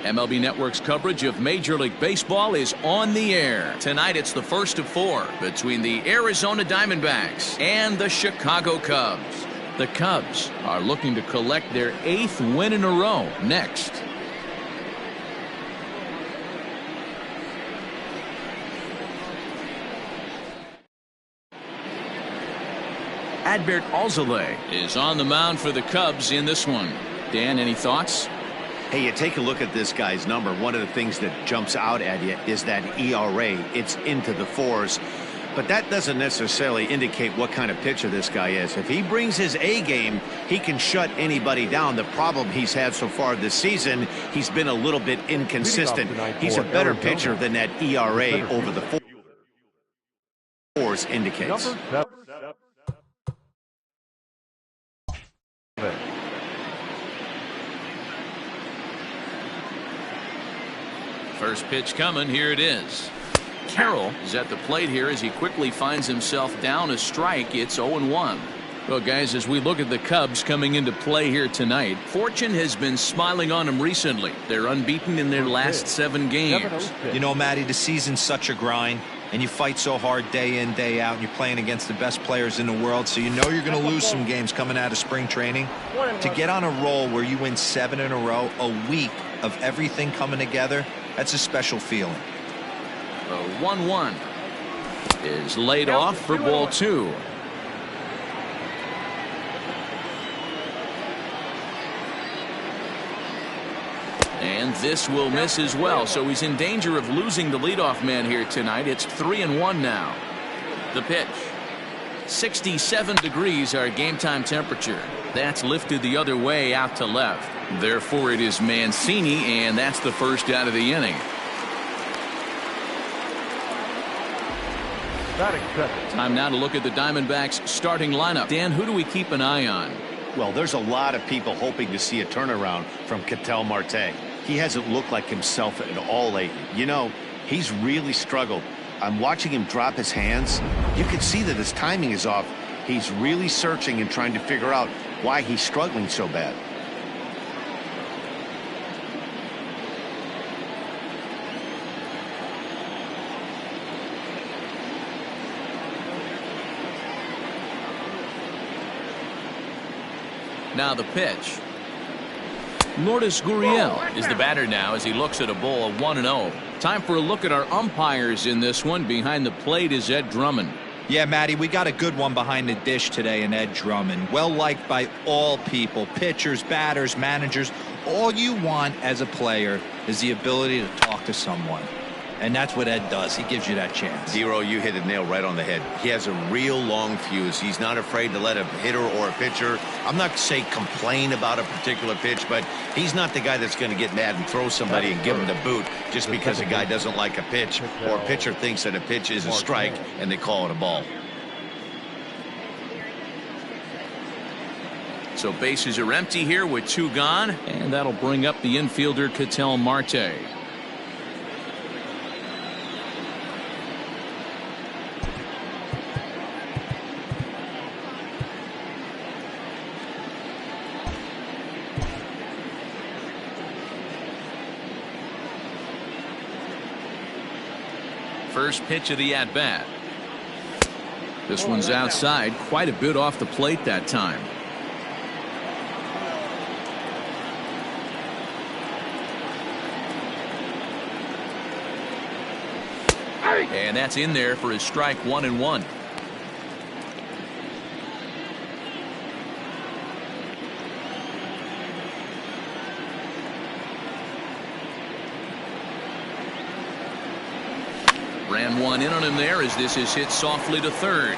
MLB Network's coverage of Major League Baseball is on the air. Tonight it's the first of 4 between the Arizona Diamondbacks and the Chicago Cubs. The Cubs are looking to collect their 8th win in a row next. Adbert Alzolay is on the mound for the Cubs in this one. Dan, any thoughts? Hey, you take a look at this guy's number. One of the things that jumps out at you is that ERA. It's into the 4s. But that doesn't necessarily indicate what kind of pitcher this guy is. If he brings his A game, he can shut anybody down. The problem he's had so far this season, he's been a little bit inconsistent. He's a better pitcher than that ERA over the 4s indicates. First pitch coming. Here it is. Carroll is at the plate here as he quickly finds himself down a strike. It's 0-1. Well, guys, as we look at the Cubs coming into play here tonight, fortune has been smiling on them recently. They're unbeaten in their last 7 games. You know, Matty, the season's such a grind, and you fight so hard day in, day out, and you're playing against the best players in the world, so you know you're going to lose some games coming out of spring training. To get on a roll where you win 7 in a row, a week of everything coming together, that's a special feeling. The 1-1 is laid off for ball 2. And this will miss as well, so he's in danger of losing the leadoff man here tonight. It's 3-1 now. The pitch. 67 degrees our game time temperature. That's lifted the other way out to left. Therefore it is Mancini, and that's the first out of the inning. Time now to look at the Diamondbacks starting lineup. Dan, who do we keep an eye on? Well, there's a lot of people hoping to see a turnaround from Ketel Marte. He hasn't looked like himself at all lately. You know, he's really struggled. I'm watching him drop his hands. You can see that his timing is off. He's really searching and trying to figure out why he's struggling so bad. Now the pitch. Lourdes Gurriel is the batter now as he looks at a ball of 1-0. Time for a look at our umpires in this one. Behind the plate is Ed Drummond. Yeah, Matty, we got a good one behind the dish today in Ed Drummond. Well liked by all people, pitchers, batters, managers. All you want as a player is the ability to talk to someone. And that's what Ed does. He gives you that chance. Zero, you hit the nail right on the head. He has a real long fuse. He's not afraid to let a hitter or a pitcher, I'm not say complain about a particular pitch, but he's not the guy that's going to get mad and throw somebody and give him the boot just because a guy doesn't like a pitch or a pitcher thinks that a pitch is a strike and they call it a ball. So bases are empty here with 2 gone, and that'll bring up the infielder Ketel Marte. First pitch of the at-bat. This one's outside, quite a bit off the plate that time. And that's in there for his strike 1-1. Ran one in on him there as this is hit softly to third.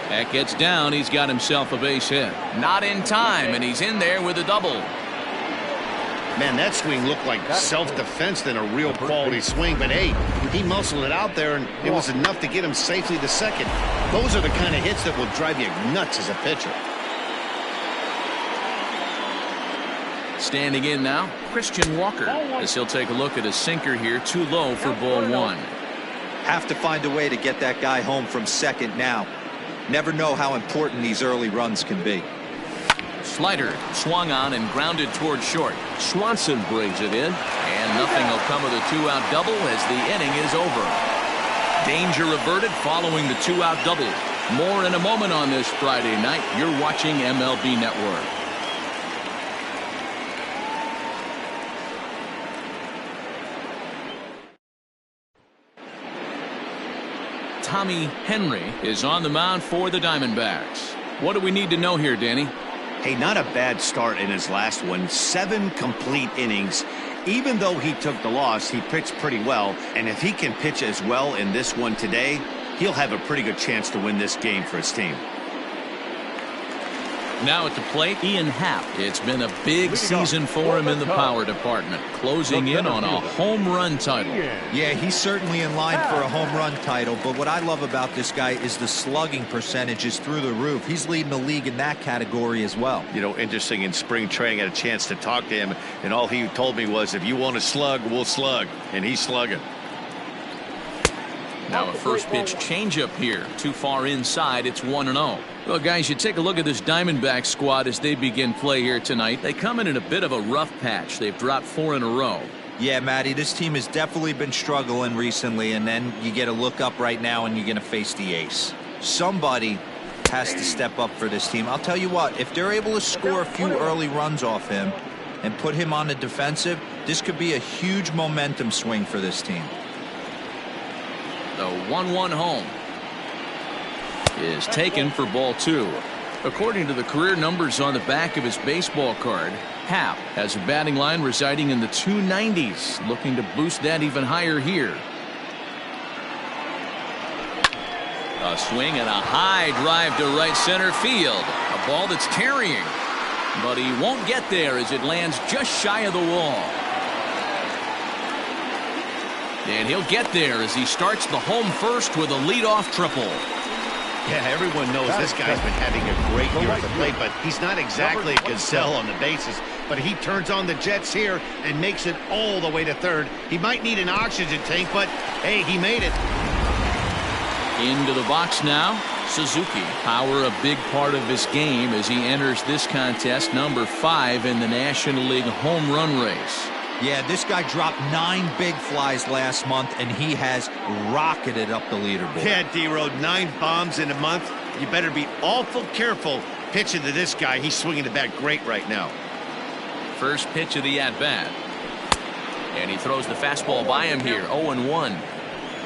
That gets down. He's got himself a base hit. Not in time, and he's in there with a double. Man, that swing looked like self-defense than a real quality swing, but hey, he muscled it out there and it was enough to get him safely to second. Those are the kind of hits that will drive you nuts as a pitcher. Standing in now, Christian Walker, as he'll take a look at a sinker here, too low for ball 1. Have to find a way to get that guy home from second now. Never know how important these early runs can be. slider swung on and grounded toward short. Swanson brings it in, and nothing will come of the two-out double as the inning is over. Danger averted following the two-out double. More in a moment on this Friday night. You're watching MLB Network. Tommy Henry is on the mound for the Diamondbacks. What do we need to know here, Danny? Hey, not a bad start in his last one. 7 complete innings. Even though he took the loss, he pitched pretty well. And if he can pitch as well in this one today, he'll have a pretty good chance to win this game for his team. Now at the plate, Ian Happ. It's been a big season for him in the power department, closing in on a home run title. Yeah, he's certainly in line for a home run title, but what I love about this guy is the slugging percentage is through the roof. He's leading the league in that category as well. You know, interesting, in spring training, I had a chance to talk to him, and all he told me was, if you want to slug, we'll slug. And he's slugging. Now a first pitch changeup here. Too far inside. It's 1-0. Well, guys, you take a look at this Diamondback squad as they begin play here tonight. They come in a bit of a rough patch. They've dropped 4 in a row. Yeah, Matty, this team has definitely been struggling recently, and then you get a look up right now and you're going to face the ace. Somebody has to step up for this team. I'll tell you what, if they're able to score a few early runs off him and put him on the defensive, this could be a huge momentum swing for this team. The 1-1 home is taken for ball 2. According to the career numbers on the back of his baseball card, Happ has a batting line residing in the 290s, looking to boost that even higher here. A swing and a high drive to right center field. A ball that's carrying, but he won't get there as it lands just shy of the wall. And he'll get there as he starts the home first with a leadoff triple. Yeah, everyone knows this guy's been having a great year at the plate, but he's not exactly a gazelle on the bases. But he turns on the jets here and makes it all the way to third. He might need an oxygen tank, but hey, he made it. Into the box now, Suzuki. Power a big part of his game as he enters this contest, number 5 in the National League home run race. Yeah, this guy dropped 9 big flies last month, and he has rocketed up the leaderboard. Yeah, D-Road, 9 bombs in a month. You better be awful careful pitching to this guy. He's swinging the bat great right now. First pitch of the at-bat. And he throws the fastball by him here, 0-1.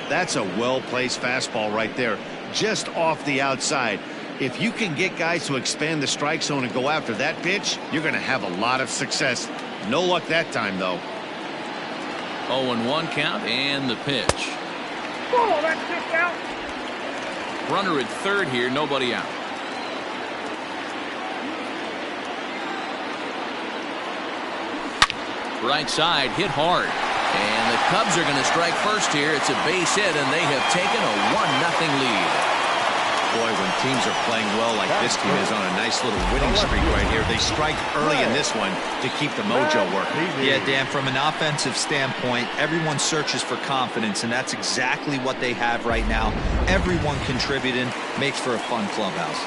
That's a well-placed fastball right there, just off the outside. If you can get guys to expand the strike zone and go after that pitch, you're going to have a lot of success. No luck that time, though. 0-1 count and the pitch. Oh, that's kicked out. Runner at third here, nobody out. Right side, hit hard. And the Cubs are going to strike first here. It's a base hit, and they have taken a 1-0 lead. Boy, when teams are playing well like this team is on a nice little winning streak right here, they strike early in this one to keep the mojo working. Yeah, Dan, from an offensive standpoint, everyone searches for confidence, and that's exactly what they have right now. Everyone contributing makes for a fun clubhouse.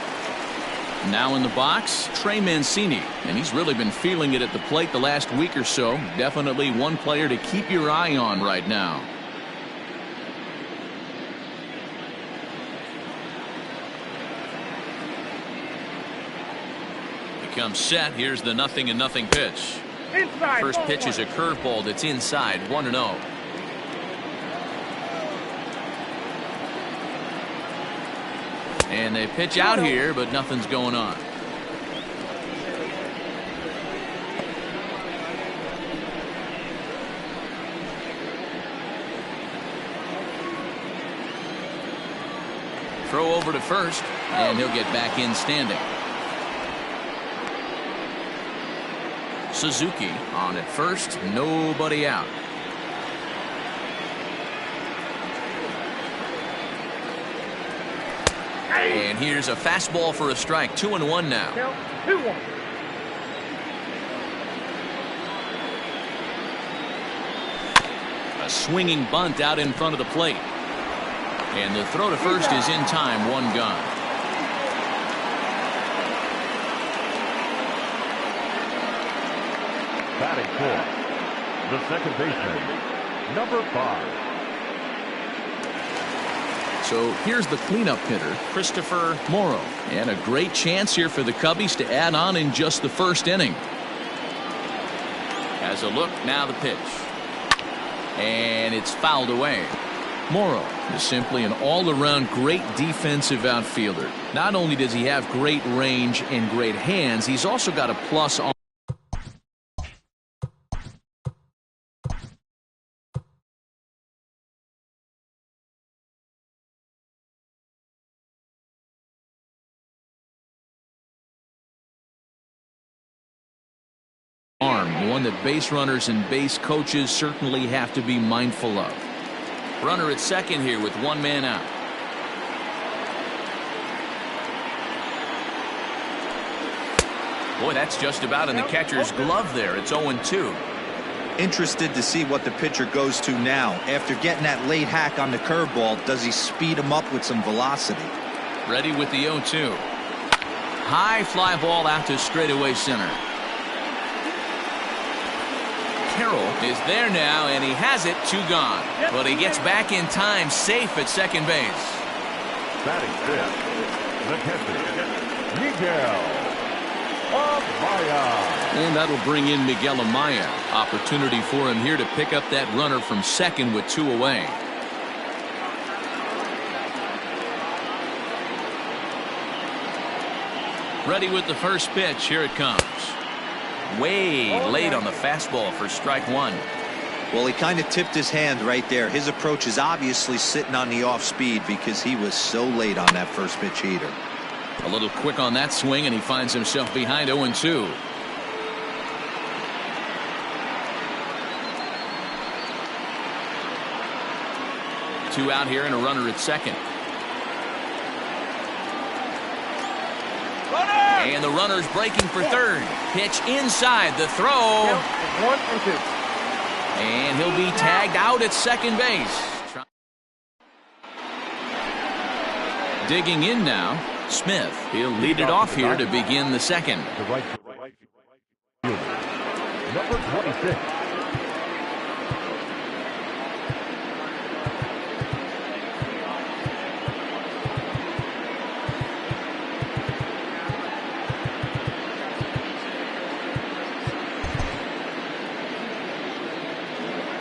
Now in the box, Trey Mancini, and he's really been feeling it at the plate the last week or so. Definitely one player to keep your eye on right now. Comes set. Here's the 0-0 pitch. Inside. First pitch is a curveball that's inside, 1-0. And they pitch out here, but nothing's going on. Throw over to first, and he'll get back in standing. Suzuki on at first, nobody out. And here's a fastball for a strike, 2-1 now. 2-1. A swinging bunt out in front of the plate. And the throw to first is in time, 1 gone. score, the second baseman, number 5. So here's the cleanup hitter, Christopher Morrow. And a great chance here for the Cubbies to add on in just the first inning. As a look, now the pitch. And it's fouled away. Morrow is simply an all-around great defensive outfielder. Not only does he have great range and great hands, he's also got a plus on arm, one that base runners and base coaches certainly have to be mindful of. Runner at second here with one man out. Boy, that's just about in the catcher's glove there. It's 0-2. Interested to see what the pitcher goes to now. After getting that late hack on the curveball, does he speed him up with some velocity? Ready with the 0-2. High fly ball out to straightaway center. Carroll is there now, and he has it. 2 gone. But he gets back in time, safe at second base. Batting fifth, the catcher, Miguel Amaya. And that'll bring in Miguel Amaya. Opportunity for him here to pick up that runner from second with 2 away. Ready with the first pitch. Here it comes. Way late on the fastball for strike 1. Well, he kind of tipped his hand right there. His approach is obviously sitting on the off speed because he was so late on that first pitch heater. A little quick on that swing, and he finds himself behind 0-2. Two out here and a runner at second. And the runner's breaking for third. Pitch inside the throw. 1-2. And he'll be tagged out at second base. Digging in now, Smith. He'll lead it off here to begin the second. The right fielder, number 26.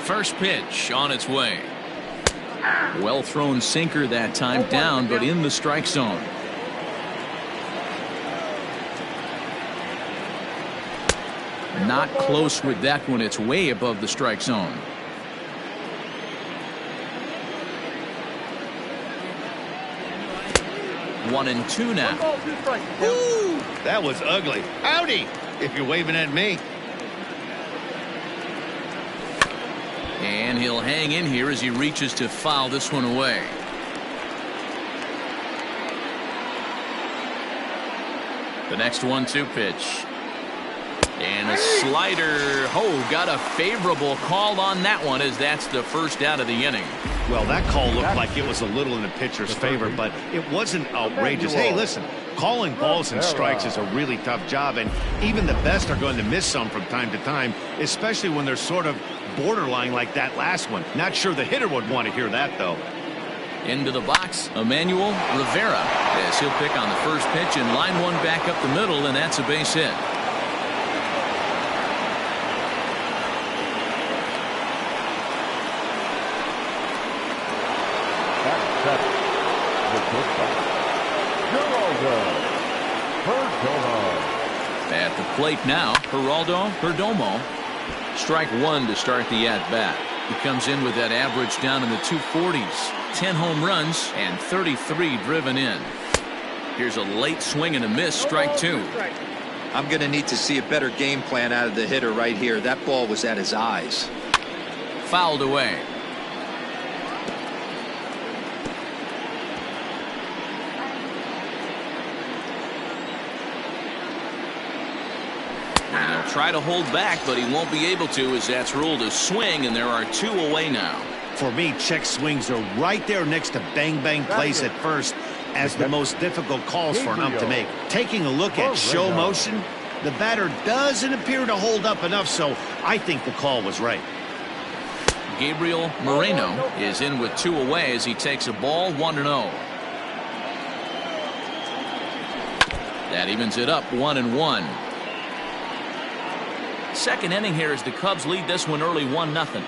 First pitch on its way. Well thrown sinker that time, down but in the strike zone. Not close with that one. It's way above the strike zone. One and two now. Woo! That was ugly. Howdy, if you're waving at me. And he'll hang in here as he reaches to foul this one away. The next 1-2 pitch. And a slider. Oh, got a favorable call on that one, as that's the first out of the inning. Well, that call looked like it was a little in the pitcher's favor, but it wasn't outrageous. Hey, listen, calling balls and strikes is a really tough job, and even the best are going to miss some from time to time, especially when they're sort of borderline like that last one. Not sure the hitter would want to hear that, though. Into the box, Emmanuel Rivera, as he'll pick on the first pitch and line one back up the middle, and that's a base hit. At the plate now, Geraldo Perdomo. Strike one to start the at-bat. He comes in with that average down in the 240s. 10 home runs and 33 driven in. Here's a late swing and a miss, strike two. I'm going to need to see a better game plan out of the hitter right here. That ball was at his eyes. Fouled away. And they'll try to hold back, but he won't be able to, as that's ruled a swing, and there are two away now. For me, check swings are right there next to bang-bang plays at first as the most difficult calls for an ump to make. Taking a look at show motion, The batter doesn't appear to hold up enough, so I think the call was right. Gabriel Moreno is in with 2 away as he takes a ball 1-0. That evens it up 1-1. Second inning here as the Cubs lead this one early 1-0.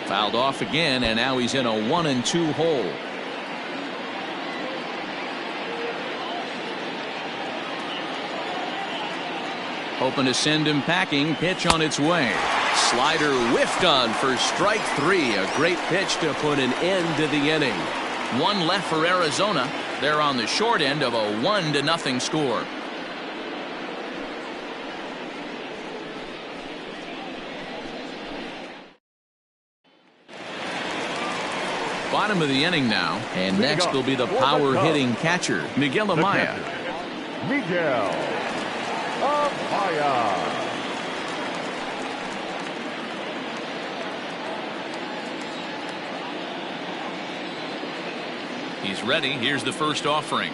Fouled off again, and now he's in a 1-2 hole. Hoping to send him packing. Pitch on its way. Slider whiffed on for strike 3. A great pitch to put an end to the inning. 1 left for Arizona. They're on the short end of a 1-0 score. Bottom of the inning now, and next will be the power hitting catcher, Miguel Amaya. Miguel Amaya. He's ready. Here's the first offering.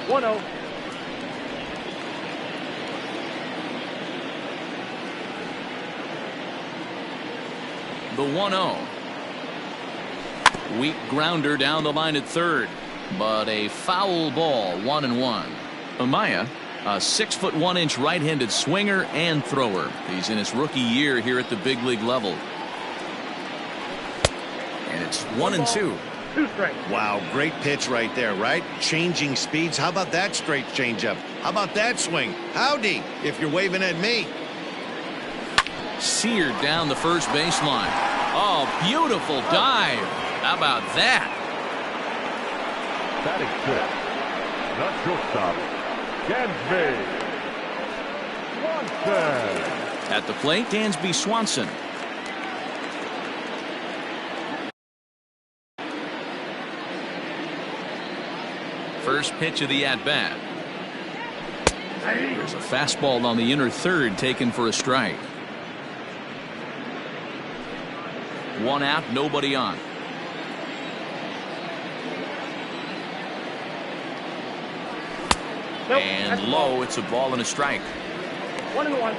1-0. The 1-0. Weak grounder down the line at third, but a foul ball. 1-1. Amaya, a 6'1" right-handed swinger and thrower. He's in his rookie year here at the big league level. And it's 1-2. 2 strikes. Wow, great pitch right there, right? Changing speeds. How about that straight changeup? How about that swing? Howdy, if you're waving at me. Seared down the first baseline. Oh, beautiful dive. How about that? Batting fifth. The shortstop, Dansby Swanson. At the plate, Dansby Swanson. First pitch of the at-bat. There's a fastball on the inner third taken for a strike. 1 out, nobody on. Nope, And low, it's a ball and a strike. 1-1.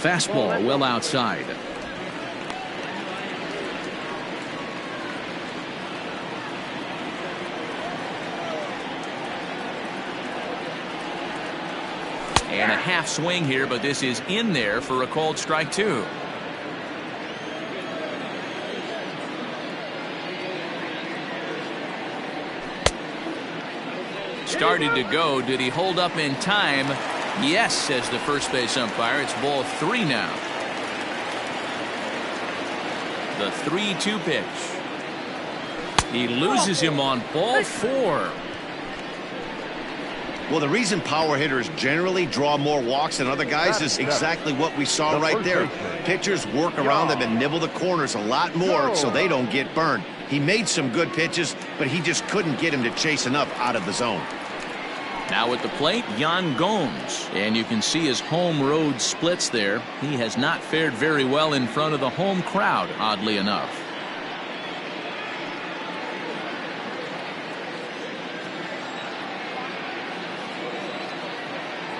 Fastball well outside. And a half swing here, but this is in there for a called strike 2. Started to go. Did he hold up in time? Yes, says the first base umpire. It's ball 3 now. The 3-2 pitch. He loses him on ball 4. Well, the reason power hitters generally draw more walks than other guys is exactly what we saw right there. Pitchers work around them and nibble the corners a lot more so they don't get burned. He made some good pitches, but he just couldn't get him to chase enough out of the zone. Now at the plate, Yan Gomes. And you can see his home road splits there. He has not fared very well in front of the home crowd, oddly enough.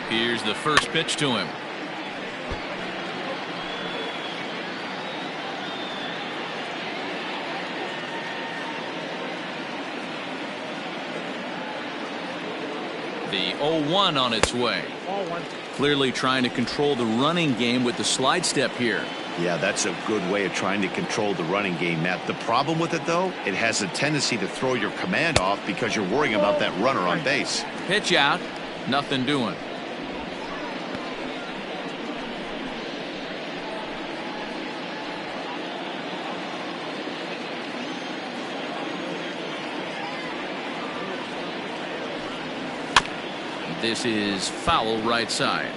Here's the first pitch to him. The 0-1 on its way. Ball 1. Clearly trying to control the running game with the slide step here. Yeah, that's a good way of trying to control the running game, Matt. The problem with it, though, it has a tendency to throw your command off because you're worrying about that runner on base. Pitch out. Nothing doing. This is foul right side.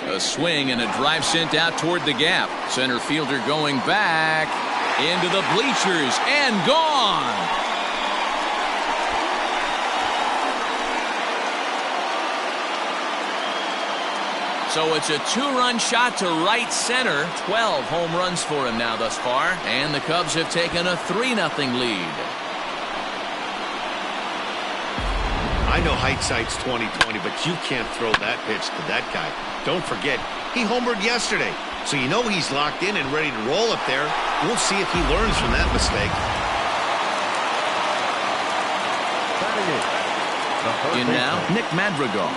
A swing and a drive sent out toward the gap. Center fielder going back. Into the bleachers and gone. So it's a 2-run shot to right center. 12 home runs for him now thus far. And the Cubs have taken a 3-0 lead. I know hindsight's 20/20, but you can't throw that pitch to that guy. Don't forget, he homered yesterday. So you know he's locked in and ready to roll up there. We'll see if he learns from that mistake. In now, Nick Madrigal.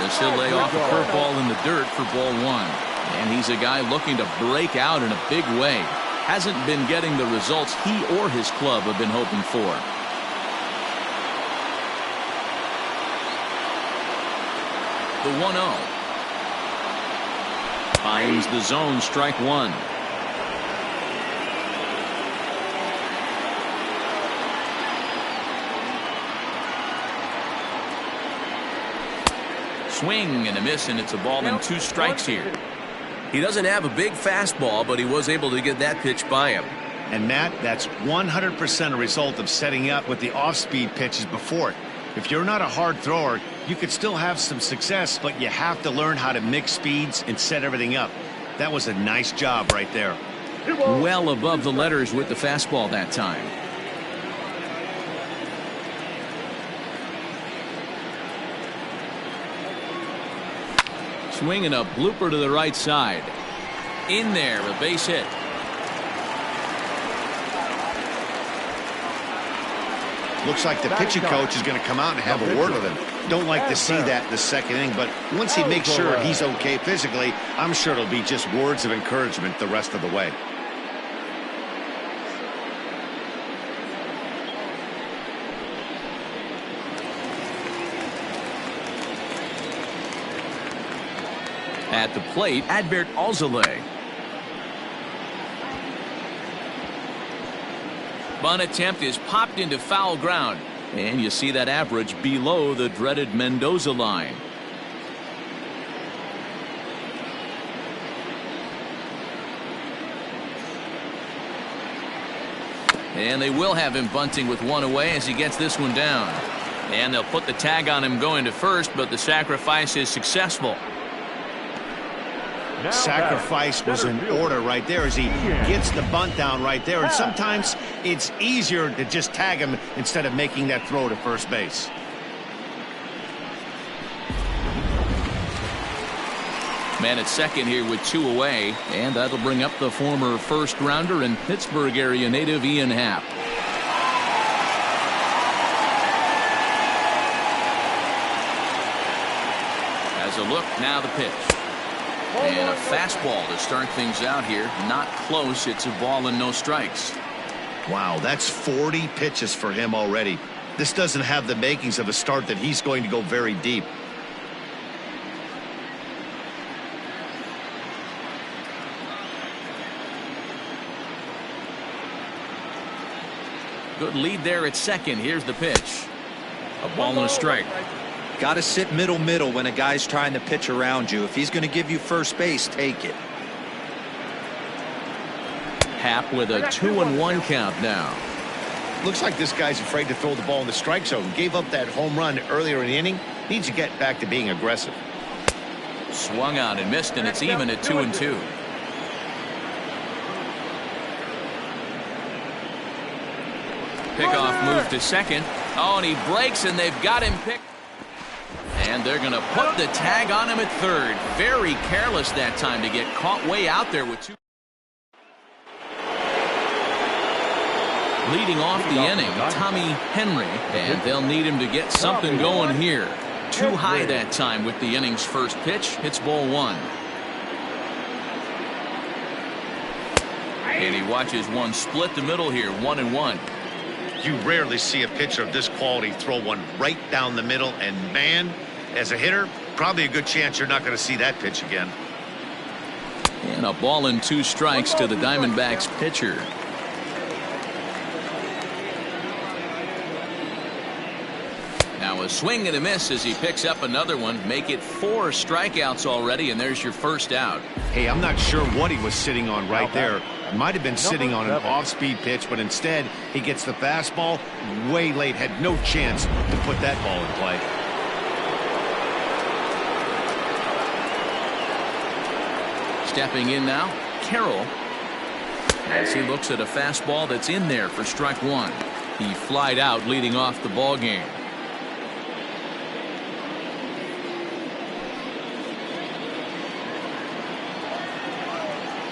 As he'll lay off a curveball in the dirt for ball 1. And he's a guy looking to break out in a big way. Hasn't been getting the results he or his club have been hoping for. The 1-0. Finds the zone, strike 1. Swing and a miss, and it's a ball and 2 strikes here. He doesn't have a big fastball, but he was able to get that pitch by him. And Matt, that's 100% a result of setting up with the off-speed pitches before it. If you're not a hard thrower, you could still have some success, but you have to learn how to mix speeds and set everything up. That was a nice job right there. Well above the letters with the fastball that time. Swinging a blooper to the right side. In there, a base hit. Looks like the pitching coach is going to come out and have a word with him. Don't like to see that in the second inning, but once he makes sure he's okay physically, I'm sure it'll be just words of encouragement the rest of the way. At the plate, Adbert Alzolay. Bunt attempt is popped into foul ground. And you see that average below the dreaded Mendoza line. And they will have him bunting with 1 away as he gets this one down. And they'll put the tag on him going to first, but the sacrifice is successful. Sacrifice was in order right there as he gets the bunt down right there. And sometimes it's easier to just tag him instead of making that throw to first base. Man at second here with 2 away, and that'll bring up the former first rounder and Pittsburgh area native Ian Happ. As a look, now the pitch. And a fastball to start things out here. Not close. It's a ball and no strikes. Wow, that's 40 pitches for him already. This doesn't have the makings of a start that he's going to go very deep. Good lead there at second. Here's the pitch. A ball and a strike. Got to sit middle when a guy's trying to pitch around you. If he's going to give you first base, take it. Happ with a 2-1 count now. Looks like this guy's afraid to throw the ball in the strike zone. Gave up that home run earlier in the inning. Needs to get back to being aggressive. Swung on and missed, and it's even at 2-2. Pickoff move to second. Oh, and he breaks, and they've got him picked. And they're going to put the tag on him at third. Very careless that time to get caught way out there with 2. Leading off the inning, Tommy Henry, and they'll need him to get something going here. Too high that time with the inning's first pitch. It's ball 1. And he watches one split the middle here, 1-1. You rarely see a pitcher of this quality throw one right down the middle, and man, as a hitter, probably a good chance you're not going to see that pitch again. And a ball and 2 strikes to the Diamondbacks pitcher. Now a swing and a miss as he picks up another one. Make it 4 strikeouts already, and there's your first out. Hey, I'm not sure what he was sitting on right there, Might have been sitting on an off-speed pitch, but instead he gets the fastball way late. Had no chance to put that ball in play. Stepping in now, Carroll, as he looks at a fastball that's in there for strike one. He flied out leading off the ball game.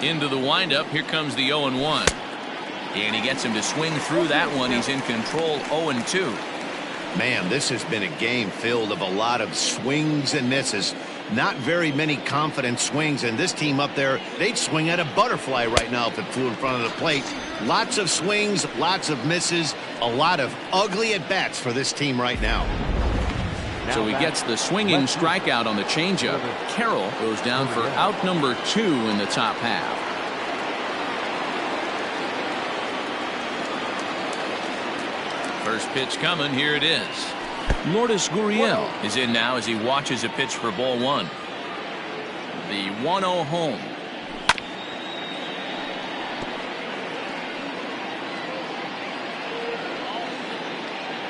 Into the windup, here comes the 0-1. And he gets him to swing through that one. He's in control, 0-2. Man, this has been a game filled of a lot of swings and misses. Not very many confident swings, and this team up there, they'd swing at a butterfly right now if it flew in front of the plate. Lots of swings, lots of misses, a lot of ugly at-bats for this team right now. So he gets the swinging strikeout on the changeup. Carroll goes down for out number 2 in the top half. First pitch coming, here it is. Lourdes Gurriel is in now as he watches a pitch for ball 1. The 1-0 home.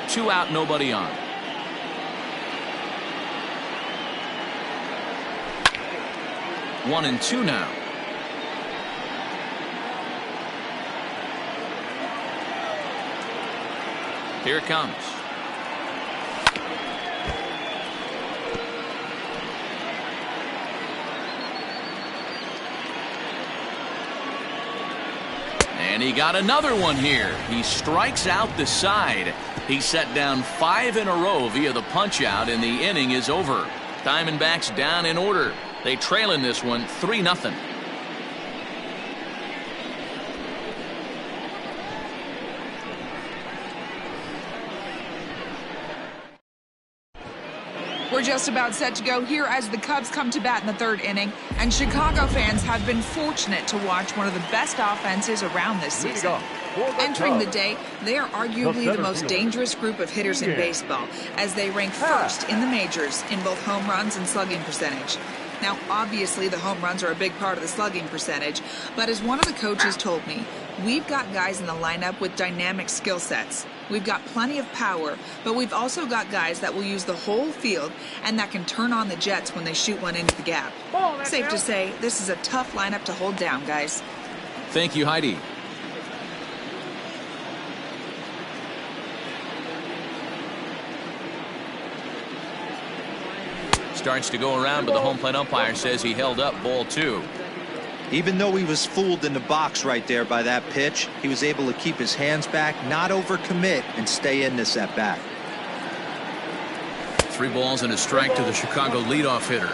Two out, nobody on. One and two now. Here it comes. And he got another one here. He strikes out the side. He set down 5 in a row via the punch out, and the inning is over. Diamondbacks down in order. They trail in this one 3-0. We're just about set to go here as the Cubs come to bat in the 3rd inning, and Chicago fans have been fortunate to watch one of the best offenses around this season. Entering the day, they are arguably the most dangerous group of hitters in baseball, as they rank 1st in the majors in both home runs and slugging percentage. Now, obviously, the home runs are a big part of the slugging percentage, but as one of the coaches told me, we've got guys in the lineup with dynamic skill sets. We've got plenty of power, but we've also got guys that will use the whole field and that can turn on the jets when they shoot one into the gap. Safe to say, this is a tough lineup to hold down, guys. Thank you, Heidi. Starts to go around, but the home plate umpire says he held up ball 2. Even though he was fooled in the box right there by that pitch, he was able to keep his hands back, not overcommit, and stay in this at bat. 3 balls and a strike to the Chicago leadoff hitter.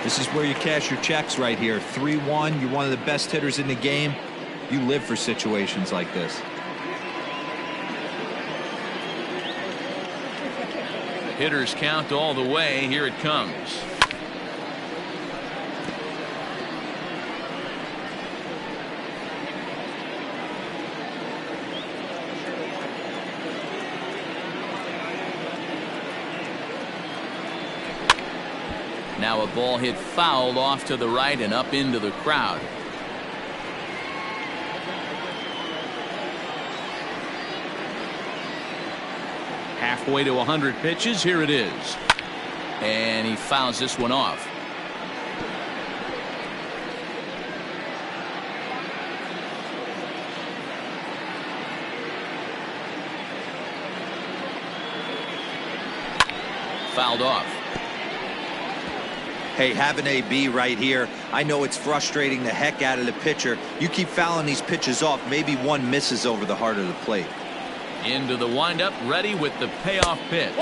This is where you cash your checks right here. 3-1. You're one of the best hitters in the game. You live for situations like this. Hitters count all the way. Here it comes. Now a ball hit foul off to the right and up into the crowd. Halfway to 100 pitches. Here it is. And he fouls this one off. Fouled off. Hey, have an AB right here. I know it's frustrating the heck out of the pitcher. You keep fouling these pitches off, maybe one misses over the heart of the plate. Into the windup, ready with the payoff pitch.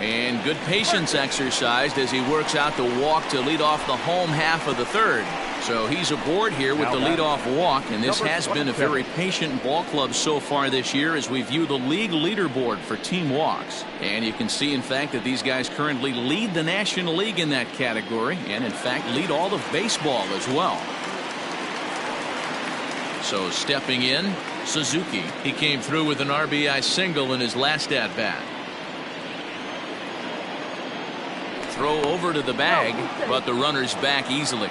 And good patience exercised as he works out the walk to lead off the home half of the 3rd. So he's aboard here with the leadoff walk, and this has been a very patient ball club so far this year as we view the league leaderboard for team walks. And you can see, in fact, that these guys currently lead the National League in that category, and in fact lead all of baseball as well. So stepping in, Suzuki. He came through with an RBI single in his last at-bat. Throw over to the bag, but the runner's back easily.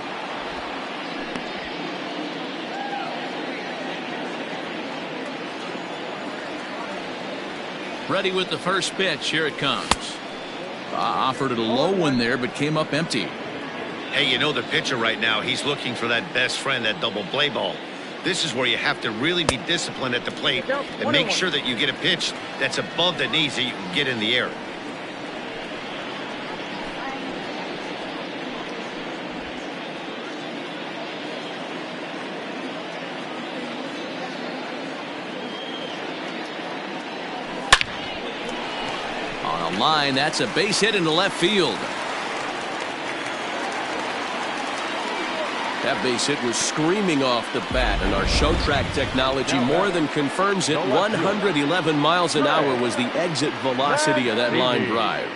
Ready with the first pitch. Here it comes. Offered it a low one there, but came up empty. Hey, you know the pitcher right now, he's looking for that best friend, that double play ball. This is where you have to really be disciplined at the plate and make sure that you get a pitch that's above the knees that you can get in the air. On a line, that's a base hit into left field. That base hit was screaming off the bat, and our show track technology more than confirms it. 111 miles an hour was the exit velocity of that line drive.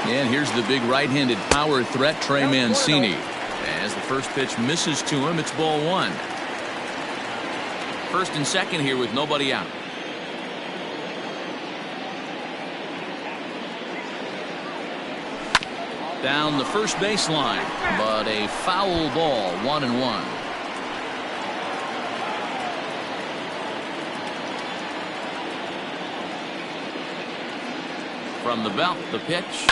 And here's the big right-handed power threat, Trey Mancini. As the first pitch misses to him, it's ball one. First and second here with nobody out. Down the first baseline, but a foul ball, 1-1. From the belt, the pitch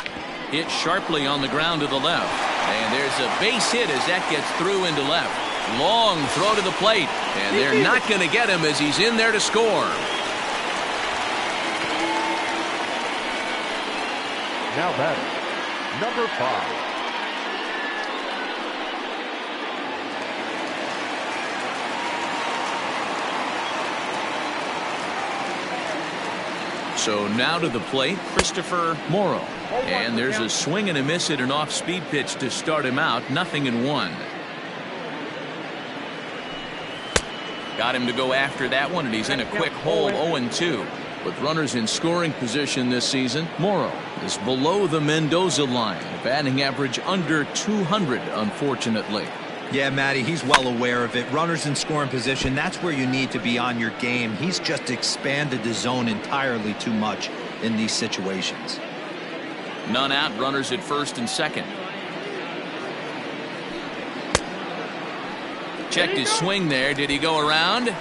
hit sharply on the ground to the left. And there's a base hit as that gets through into left. Long throw to the plate, and they're not going to get him as he's in there to score. Now batting, number 5. So now to the plate, Christopher Morrow. And there's a swing and a miss at an off-speed pitch to start him out. 0-1. Got him to go after that one, and he's in a quick hole, 0-2. With runners in scoring position this season, Morrow is below the Mendoza line. Batting average under 200, unfortunately. Yeah, Matty, he's well aware of it. Runners in scoring position, that's where you need to be on your game. He's just expanded the zone entirely too much in these situations. None out, runners at first and second. Checked his swing there. Did he go around?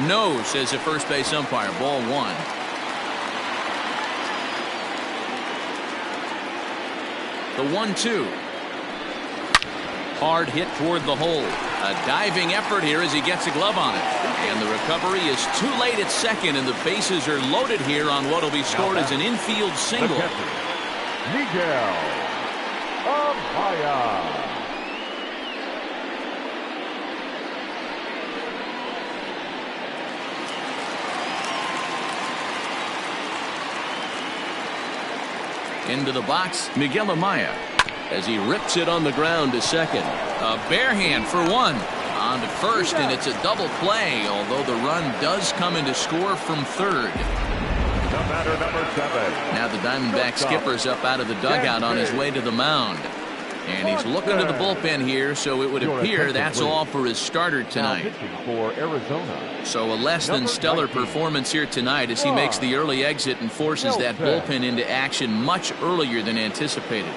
No, says the first base umpire. Ball one. The 1-2. Hard hit toward the hole. A diving effort here as he gets a glove on it. And the recovery is too late at second, and the bases are loaded here on what will be scored as an infield single. Miguel Amaya. Into the box, Miguel Amaya, as he rips it on the ground to second. A bare hand for one. On to first, and it's a double play, although the run does come into score from third. The batter, number 7. Now the Diamondback skipper's up out of the dugout on his way to the mound. And he's looking to the bullpen here, so it would appear that's all for his starter tonight. For Arizona. So a less than stellar performance here tonight as he makes the early exit and forces that bullpen into action much earlier than anticipated.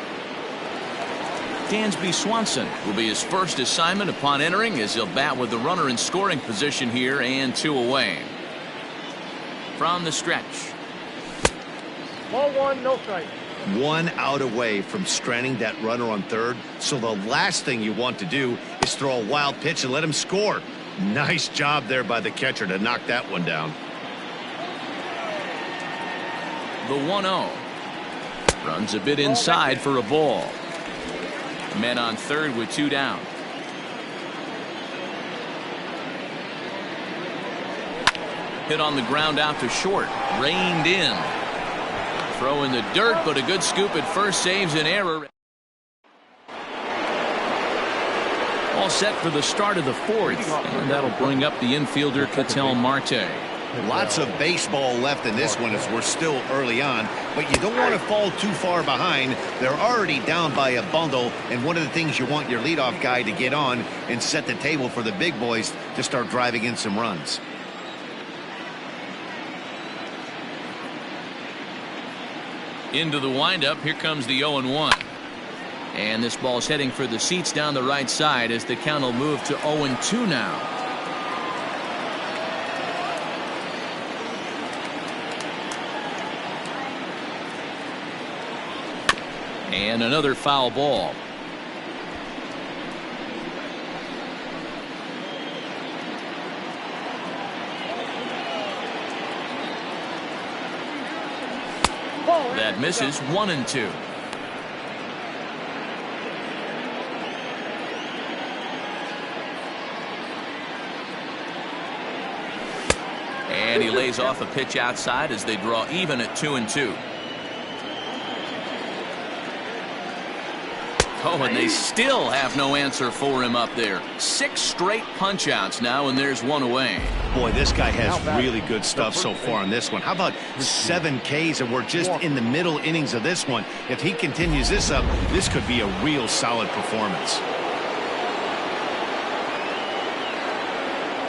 Dansby Swanson will be his first assignment upon entering, as he'll bat with the runner in scoring position here and 2 away. From the stretch. Ball one, no strike. 1 out away from stranding that runner on third. So the last thing you want to do is throw a wild pitch and let him score. Nice job there by the catcher to knock that one down. The 1-0. Runs a bit inside for a ball. Men on third with 2 down. Hit on the ground out to short. Reined in. Throw in the dirt, but a good scoop at first saves an error. All set for the start of the 4th, and that'll bring up the infielder Ketel Marte. Lots of baseball left in this one as we're still early on, but you don't want to fall too far behind. They're already down by a bundle, and one of the things you want your leadoff guy to get on and set the table for the big boys to start driving in some runs. Into the windup. Here comes the 0-1. And this ball's heading for the seats down the right side as the count will move to 0-2 now. And another foul ball. That misses. 1-2. And he lays off a pitch outside as they draw even at 2-2. Oh, and they still have no answer for him up there. 6 straight punch outs now, and there's one away. Boy, this guy has really good stuff so far on this one. How about 7 Ks, and we're just in the middle innings of this one. If he continues this up, this could be a real solid performance.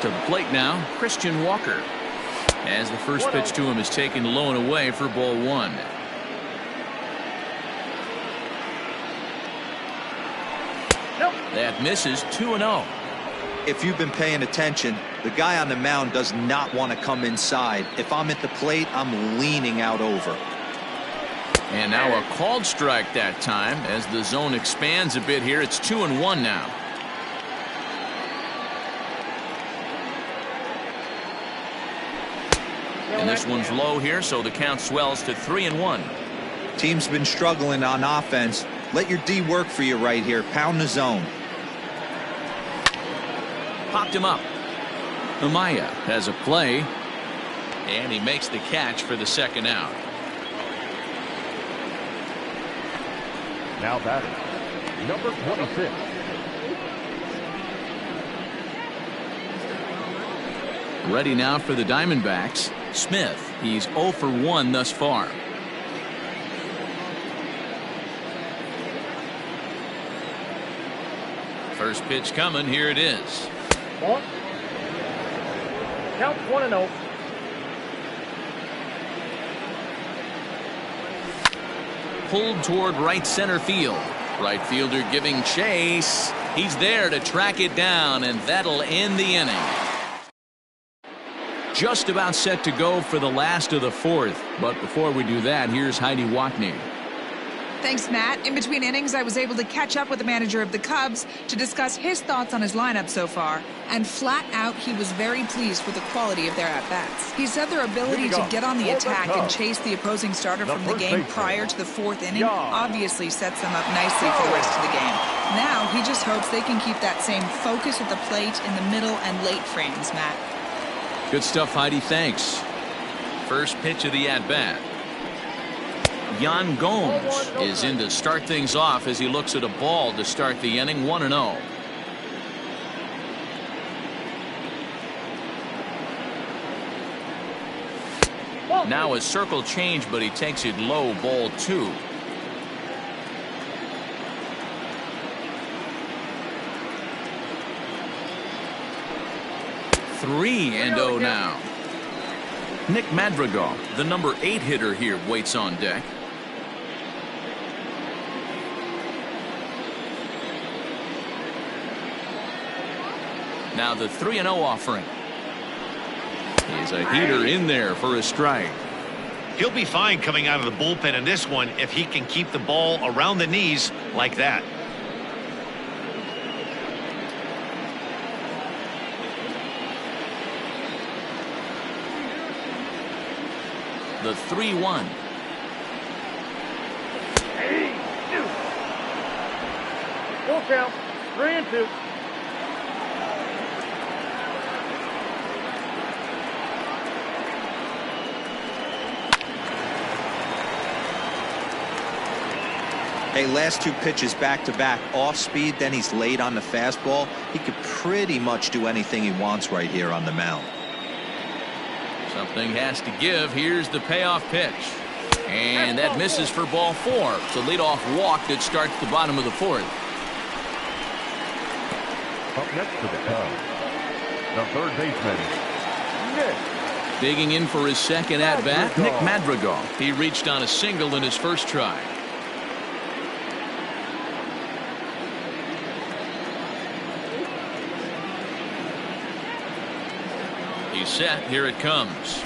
To the plate now, Christian Walker. As the first pitch to him is taken low and away for ball 1. That misses. 2-0. If you've been paying attention, the guy on the mound does not want to come inside. If I'm at the plate, I'm leaning out over. And now a called strike that time as the zone expands a bit here. It's 2-1 now. And this one's low here, so the count swells to 3-1. Team's been struggling on offense. Let your D work for you right here. Pound the zone. Popped him up. Amaya has a play, and he makes the catch for the second out. Now batting, number 26. Ready now for the Diamondbacks. Smith. He's 0 for 1 thus far. First pitch coming. Here it is. Ball. Count 1-0. Pulled toward right center field. Right fielder giving chase. He's there to track it down, and that'll end the inning. Just about set to go for the last of the 4th. But before we do that, here's Heidi Watney. Thanks, Matt. In between innings, I was able to catch up with the manager of the Cubs to discuss his thoughts on his lineup so far. And flat out, he was very pleased with the quality of their at-bats. He said their ability to get on the attack and chase the opposing starter from the game prior to the 4th inning obviously sets them up nicely for the rest of the game. Now, he just hopes they can keep that same focus at the plate in the middle and late frames, Matt. Good stuff, Heidi. Thanks. First pitch of the at-bat. Yan Gomes is in to start things off as he looks at a ball to start the inning. 1-0. Now a circle change, but he takes it low. Ball 2. Three and 0 now. Nick Madrigal, the number 8 hitter here, waits on deck. Now the 3-0 offering. He's a heater in there for a strike. He'll be fine coming out of the bullpen in this one if he can keep the ball around the knees like that. The 3-1. Full count. 3-2. Hey, last 2 pitches back-to-back off speed, then he's late on the fastball. He could pretty much do anything he wants right here on the mound. Something has to give. Here's the payoff pitch. And that misses for ball 4. It's a leadoff walk that starts the bottom of the 4th. Up next to the Cubs, the third baseman, Nick. Digging in for his second at-bat, Nick Madrigal. He reached on a single in his first try. He's set. Here it comes.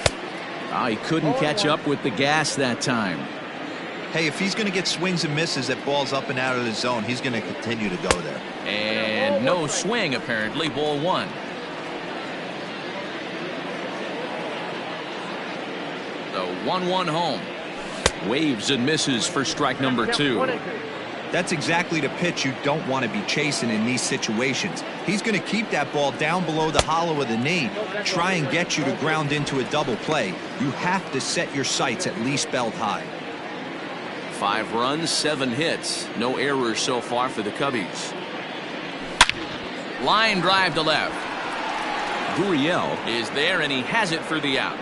He couldn't catch up with the gas that time. Hey, if he's going to get swings and misses at balls up and out of the zone, he's going to continue to go there. And no swing, apparently. Ball one. The 1-1 home. Waves and misses for strike number 2. That's exactly the pitch you don't want to be chasing in these situations. He's going to keep that ball down below the hollow of the knee, try and get you to ground into a double play. You have to set your sights at least belt high. 5 runs, 7 hits. No errors so far for the Cubbies. Line drive to left. Gurriel Is there, and he has it for the out.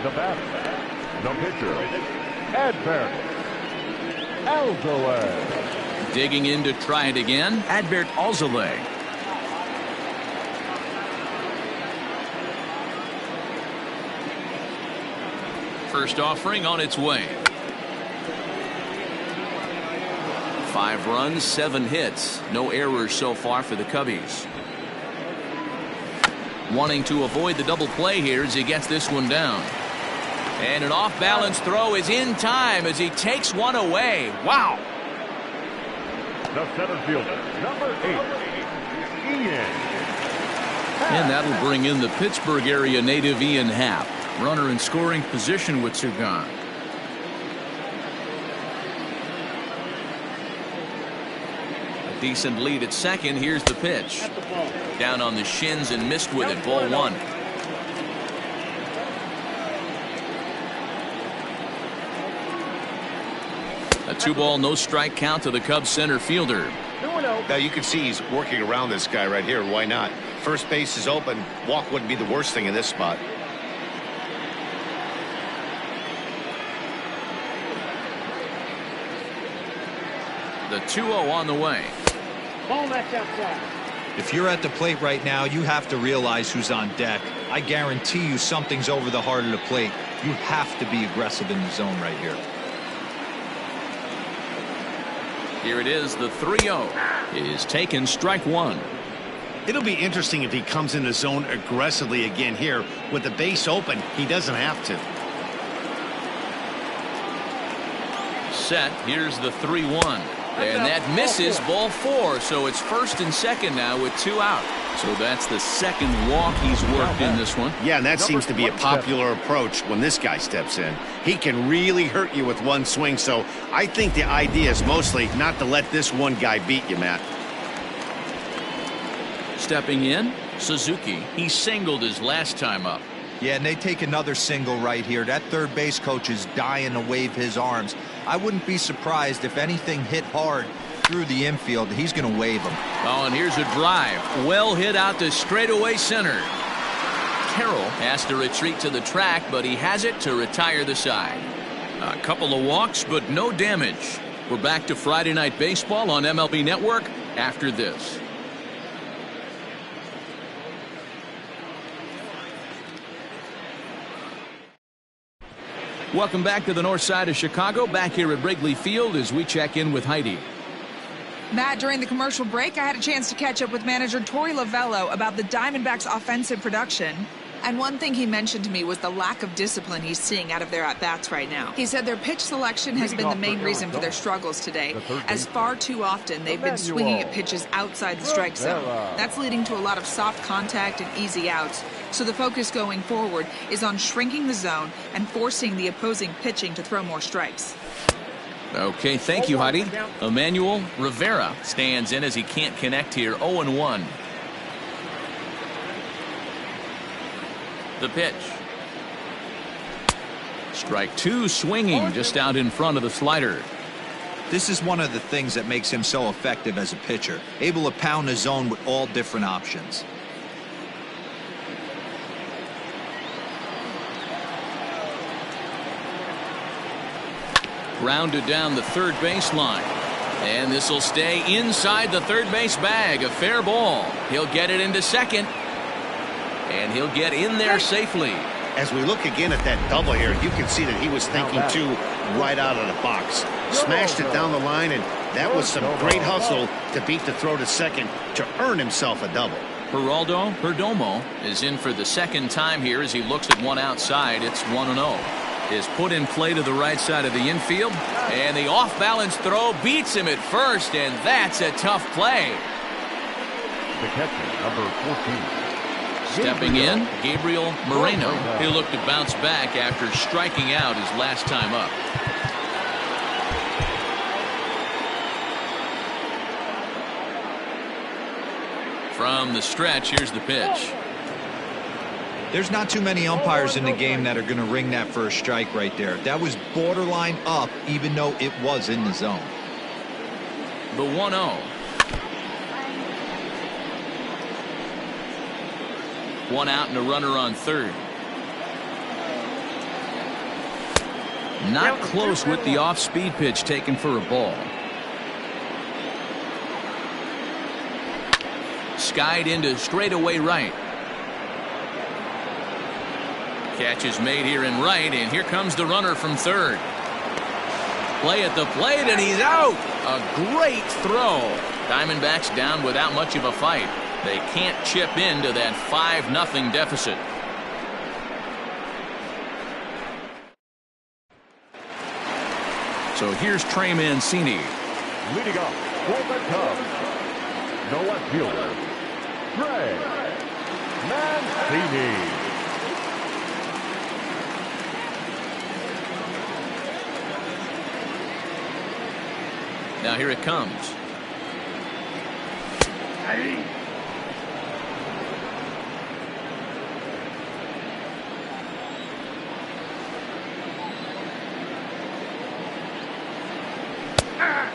The batter, the pitcher, Adbert Alzolay. Digging in to try it again, Adbert Alzolay. First offering on its way. 5 runs, 7 hits. No errors so far for the Cubbies. Wanting to avoid the double play here as he gets this one down. And an off-balance throw is in time as he takes one away. Wow. The center fielder, number 8, Ian. And that'll bring in the Pittsburgh area native Ian Happ. Runner in scoring position with 2 gone. A decent lead at second. Here's the pitch. Down on the shins and missed with it. Ball 1. A 2-ball, no strike count to the Cubs center fielder. Now you can see he's working around this guy right here. Why not? First base is open. Walk wouldn't be the worst thing in this spot. The 2-0 on the way. Ball that's outside. If you're at the plate right now, you have to realize who's on deck. I guarantee you something's over the heart of the plate. You have to be aggressive in the zone right here. Here it is. The 3-0 is taken. Strike 1. It'll be interesting if he comes in the zone aggressively again here. With the base open, he doesn't have to. Set. Here's the 3-1. And that misses. Ball 4. So it's first and second now with 2 out. So that's the second walk he's worked in this one. Yeah, and that seems to be a popular approach when this guy steps in. He can really hurt you with one swing. So I think the idea is mostly not to let this one guy beat you, Matt. Stepping in, Suzuki. He singled his last time up. Yeah, and they take another single right here. That third base coach is dying to wave his arms. I wouldn't be surprised if anything hit hard through the infield. He's going to wave them. Oh, and here's a drive. Well hit out to straightaway center. Carroll has to retreat to the track, but he has it to retire the side. A couple of walks, but no damage. We're back to Friday Night Baseball on MLB Network after this. Welcome back to the north side of Chicago, back here at Wrigley Field as we check in with Heidi. Matt, during the commercial break, I had a chance to catch up with manager Torey Lovello about the Diamondbacks' offensive production. And one thing he mentioned to me was the lack of discipline he's seeing out of their at-bats right now. He said their pitch selection has been the main reason for their struggles today, as far too often they've been swinging at pitches outside the strike zone. That's leading to a lot of soft contact and easy outs. So the focus going forward is on shrinking the zone and forcing the opposing pitching to throw more strikes. Okay, thank you, Heidi. Emmanuel Rivera stands in as he can't connect here. 0-1. The pitch. Strike 2, swinging just out in front of the slider. This is one of the things that makes him so effective as a pitcher, able to pound the zone with all different options. Grounded down the third baseline. And this will stay inside the third base bag. A fair ball. He'll get it into second. And he'll get in there safely. As we look again at that double here, you can see that he was thinking to right out of the box. Smashed it down the line, and that was some great hustle to beat the throw to second to earn himself a double. Geraldo Perdomo is in for the second time here as he looks at one outside. It's 1-0. Is put in play to the right side of the infield, and the off-balance throw beats him at first, and that's a tough play. The catcher, number 14. Stepping in, Gabriel Moreno. He'll look to bounce back after striking out his last time up. From the stretch, here's the pitch. There's not too many umpires in the game that are going to ring that first strike right there. That was borderline up, even though it was in the zone. The 1-0. One out and a runner on third. Not close with the off-speed pitch taken for a ball. Skied into straightaway right. Catch is made here in right, and here comes the runner from third. Play at the plate, and he's out. A great throw. Diamondbacks down without much of a fight. They can't chip into that 5-0 deficit. So here's Trey Mancini. Leading off for the Cubs, the left fielder, Trey Mancini. Now here it comes.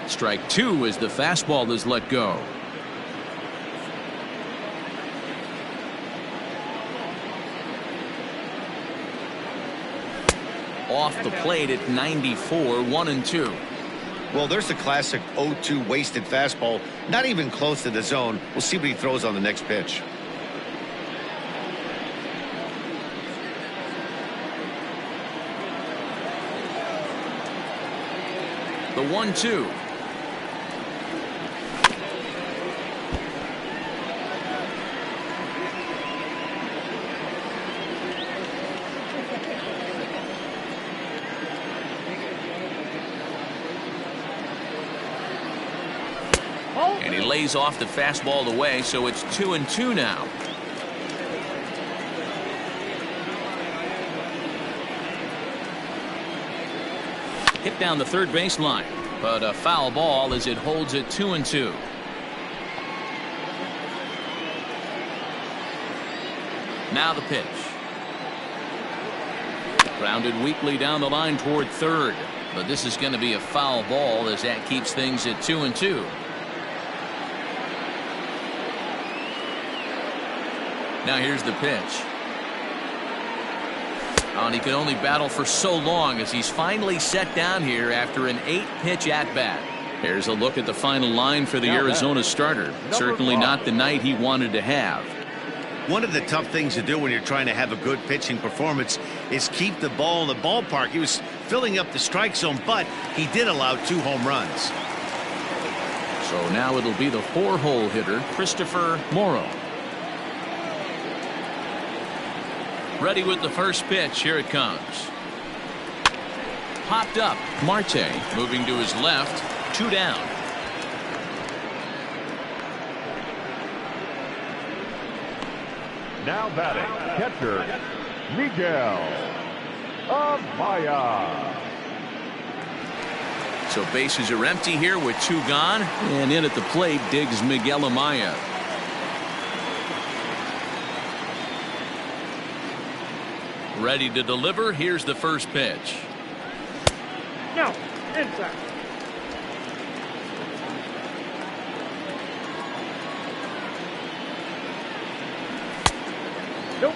Strike two as the fastball is let go. Off the plate at 94, 1-2. Well, there's the classic 0-2 wasted fastball. Not even close to the zone. We'll see what he throws on the next pitch. The 1-2. And he lays off the fastball away, so it's 2-2 now. Hit down the third baseline, but a foul ball as it holds it 2-2. Now the pitch. Grounded weakly down the line toward third, but this is going to be a foul ball as that keeps things at 2-2. Now here's the pitch. And he could only battle for so long as he's finally set down here after an 8-pitch at-bat. Here's a look at the final line for the Arizona starter. Certainly not the night he wanted to have. One of the tough things to do when you're trying to have a good pitching performance is keep the ball in the ballpark. He was filling up the strike zone, but he did allow 2 home runs. So now it'll be the 4-hole hitter, Christopher Morrow. Ready with the first pitch. Here it comes. Popped up. Marte moving to his left. 2 down. Now batting, catcher, Miguel Amaya. So bases are empty here with 2 gone. And in at the plate digs Miguel Amaya. Ready to deliver. Here's the first pitch. No, inside. Nope.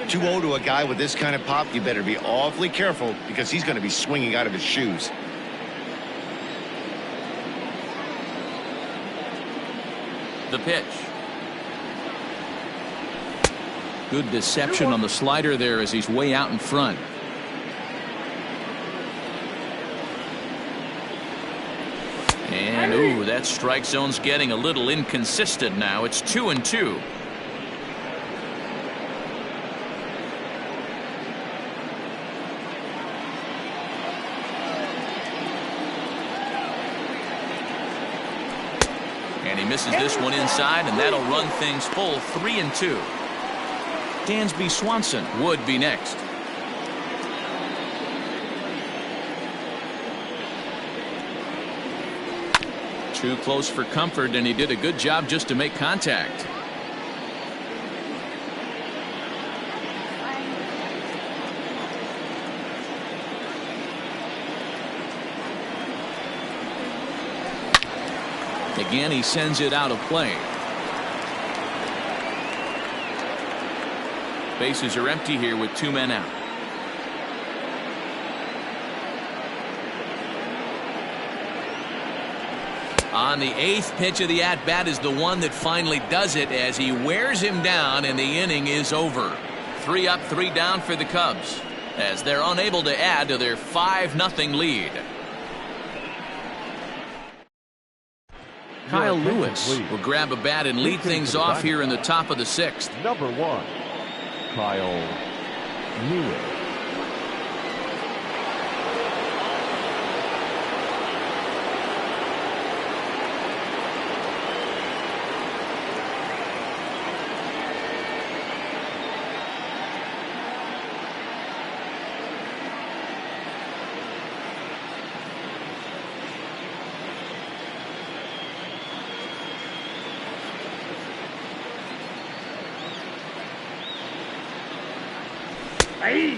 2-0 to a guy with this kind of pop. You better be awfully careful because he's going to be swinging out of his shoes. The pitch. Good deception on the slider there as he's way out in front. And, ooh, that strike zone's getting a little inconsistent now. It's 2-2. And he misses this one inside, and that'll run things full 3-2. Dansby Swanson would be next. Too close for comfort, and he did a good job just to make contact. Again, he sends it out of play. Bases are empty here with 2 men out. On the 8th pitch of the at-bat is the one that finally does it as he wears him down, and the inning is over. 3 up, 3 down for the Cubs as they're unable to add to their 5-0 lead. Kyle Lewis will grab a bat and lead things off here in the top of the 6th. Number 1, Kyle Lewis.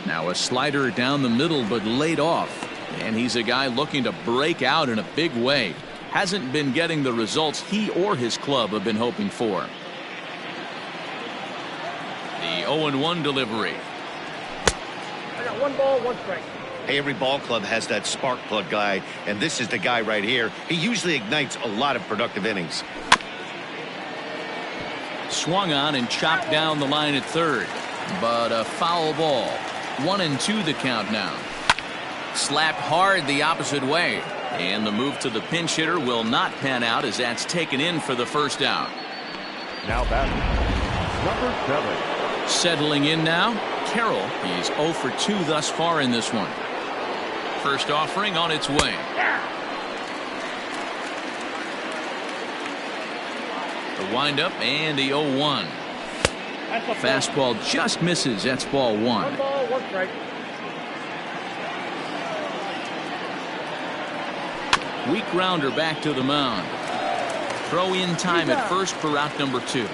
Now a slider down the middle, but laid off. And he's a guy looking to break out in a big way. Hasn't been getting the results he or his club have been hoping for. The 0-1 delivery. I got 1 ball, 1 strike. Hey, every ball club has that spark plug guy, and this is the guy right here. He usually ignites a lot of productive innings. Swung on and chopped down the line at third. But a foul ball. 1-2 the count now. Slapped hard the opposite way. And the move to the pinch hitter will not pan out as that's taken in for the first out. Now batting, number 7. Settling in now, Carroll. He's 0 for 2 thus far in this one. First offering on its way. The windup and the 0-1. Fastball just misses. That's ball 1. 1 ball, 1 strike. Weak grounder back to the mound. Throw in time at first for out number 2. The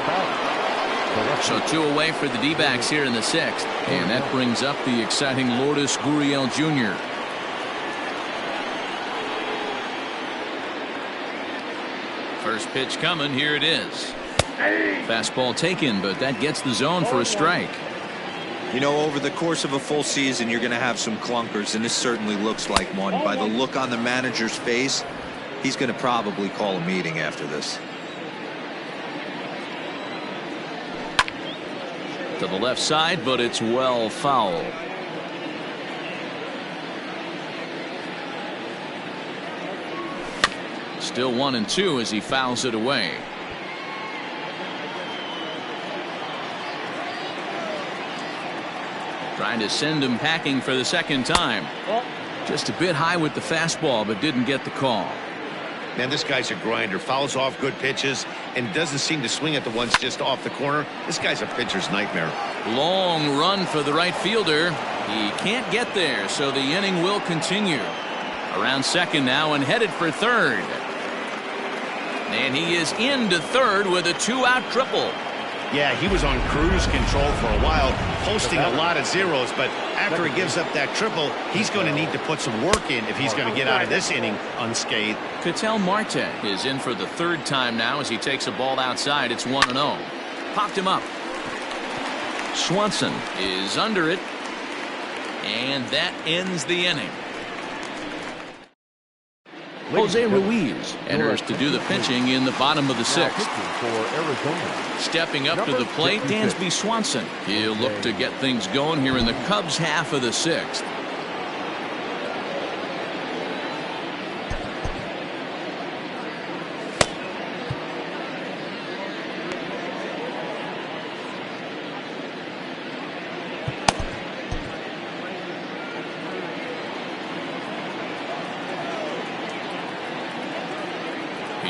batter. So 2 away for the D-backs here in the 6th. And that brings up the exciting Lourdes Gurriel Jr. First pitch coming. Here it is. Fastball taken, but that gets the zone for a strike. You know, over the course of a full season, you're going to have some clunkers, and this certainly looks like one. By the look on the manager's face, he's going to probably call a meeting after this. To the left side, but it's well foul. Still 1-2 as he fouls it away. Trying to send him packing for the second time. Just a bit high with the fastball, but didn't get the call. Man, this guy's a grinder. Fouls off good pitches and doesn't seem to swing at the ones just off the corner. This guy's a pitcher's nightmare. Long run for the right fielder. He can't get there, so the inning will continue. Around second now and headed for third. And he is into third with a 2-out triple. Yeah, he was on cruise control for a while, posting a lot of zeros, but after he gives up that triple, he's going to need to put some work in if he's going to get out of this inning unscathed. Ketel Marte is in for the 3rd time now as he takes a ball outside. It's 1-0. Popped him up. Swanson is under it, and that ends the inning. Jose Ruiz enters to do the pitching in the bottom of the 6th. Stepping up to the plate, Dansby Swanson. He'll look to get things going here in the Cubs half of the 6th.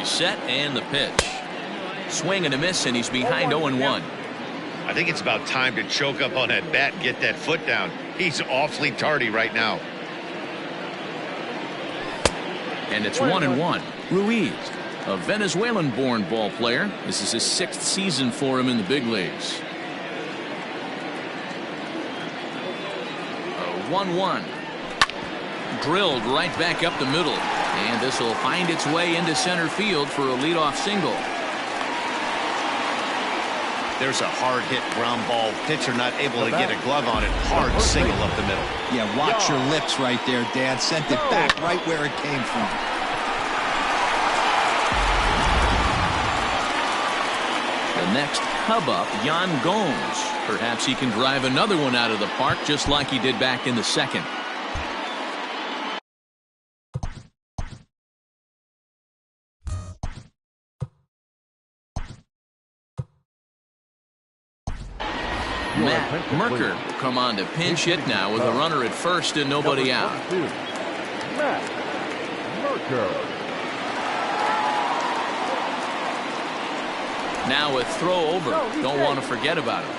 He's set and the pitch. Swing and a miss, and he's behind 0-1. I think it's about time to choke up on that bat and get that foot down. He's awfully tardy right now. And it's 1-1. Ruiz, a Venezuelan-born ball player. This is his 6th season for him in the big leagues. 1-1. Drilled right back up the middle. And this will find its way into center field for a leadoff single. There's a hard hit ground ball. Pitcher not able to get a glove on it. Hard single up the middle. Yeah, watch your lips right there, Dad. Sent it back right where it came from. The next Cub up, Yan Gomes. Perhaps he can drive another one out of the park just like he did back in the second. Matt Merker will come on to pinch hit now with a runner at first and nobody out. Matt Merker. Now a throw over. Don't want to forget about it.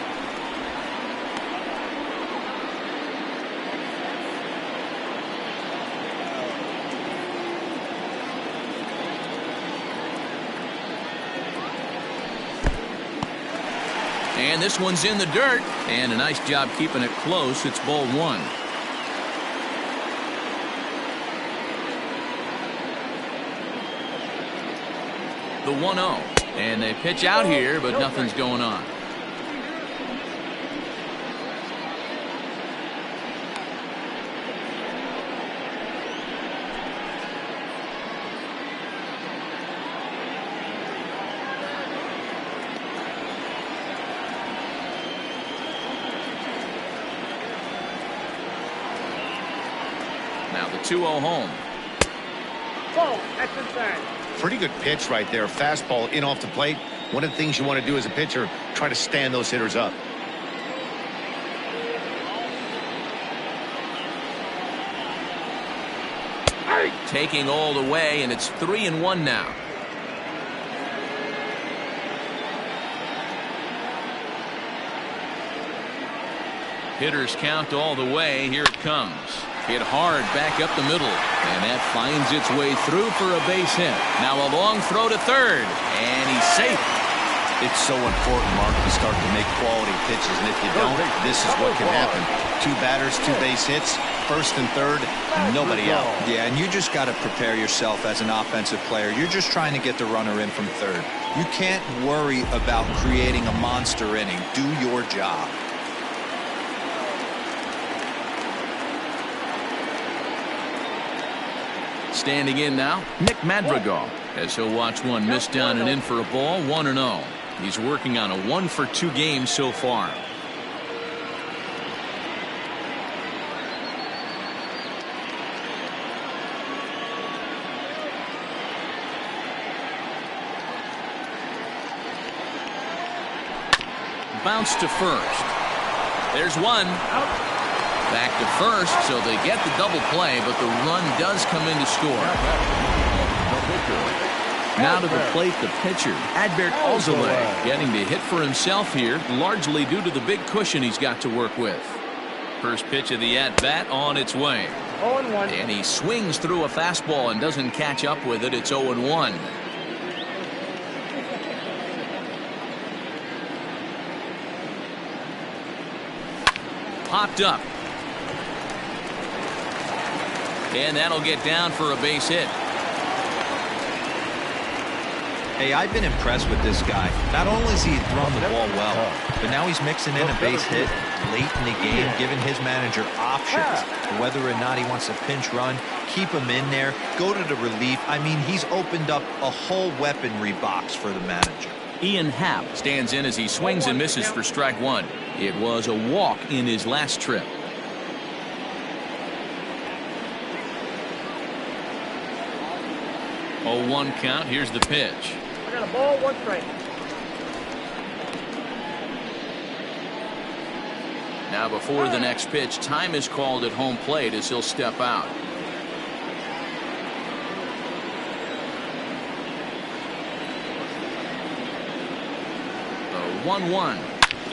And this one's in the dirt. And a nice job keeping it close. It's ball 1. The 1-0. And they pitch out here, but nothing's going on. Now the 2-0 home. Ball, that's inside. Pretty good pitch right there. Fastball in off the plate. One of the things you want to do as a pitcher, try to stand those hitters up. Taking all the way, and it's 3-1 now. Hitters count all the way. Here it comes. Hit hard back up the middle, and that finds its way through for a base hit. Now a long throw to third, and he's safe. It's so important, Mark, to start to make quality pitches, and if you don't, this is what can happen. 2 batters, 2 base hits, first and third, nobody out. Yeah, and you just got to prepare yourself as an offensive player. You're just trying to get the runner in from third. You can't worry about creating a monster inning. Do your job. Standing in now, Nick Madrigal, as he'll watch one miss down and in for a ball. 1-0. He's working on a 1-for-2 game so far. Bounce to first. There's one. Back to first, so they get the double play, but the run does come in to score. Now to the plate, the pitcher, Adbert Alzolay, getting to hit for himself here, largely due to the big cushion he's got to work with. First pitch of the at-bat on its way. 0-1. And he swings through a fastball and doesn't catch up with it. It's 0-1. Popped up. And that'll get down for a base hit. Hey, I've been impressed with this guy. Not only has he thrown the ball well, but now he's mixing in a base hit late in the game, giving his manager options. Whether or not he wants a pinch run, keep him in there, go to the relief. I mean, he's opened up a whole weaponry box for the manager. Ian Happ stands in as he swings and misses for strike 1. It was a walk in his last trip. 0-1 count. Here's the pitch. I got a ball, 1 strike. Now before the next pitch, time is called at home plate as he'll step out. 1-1.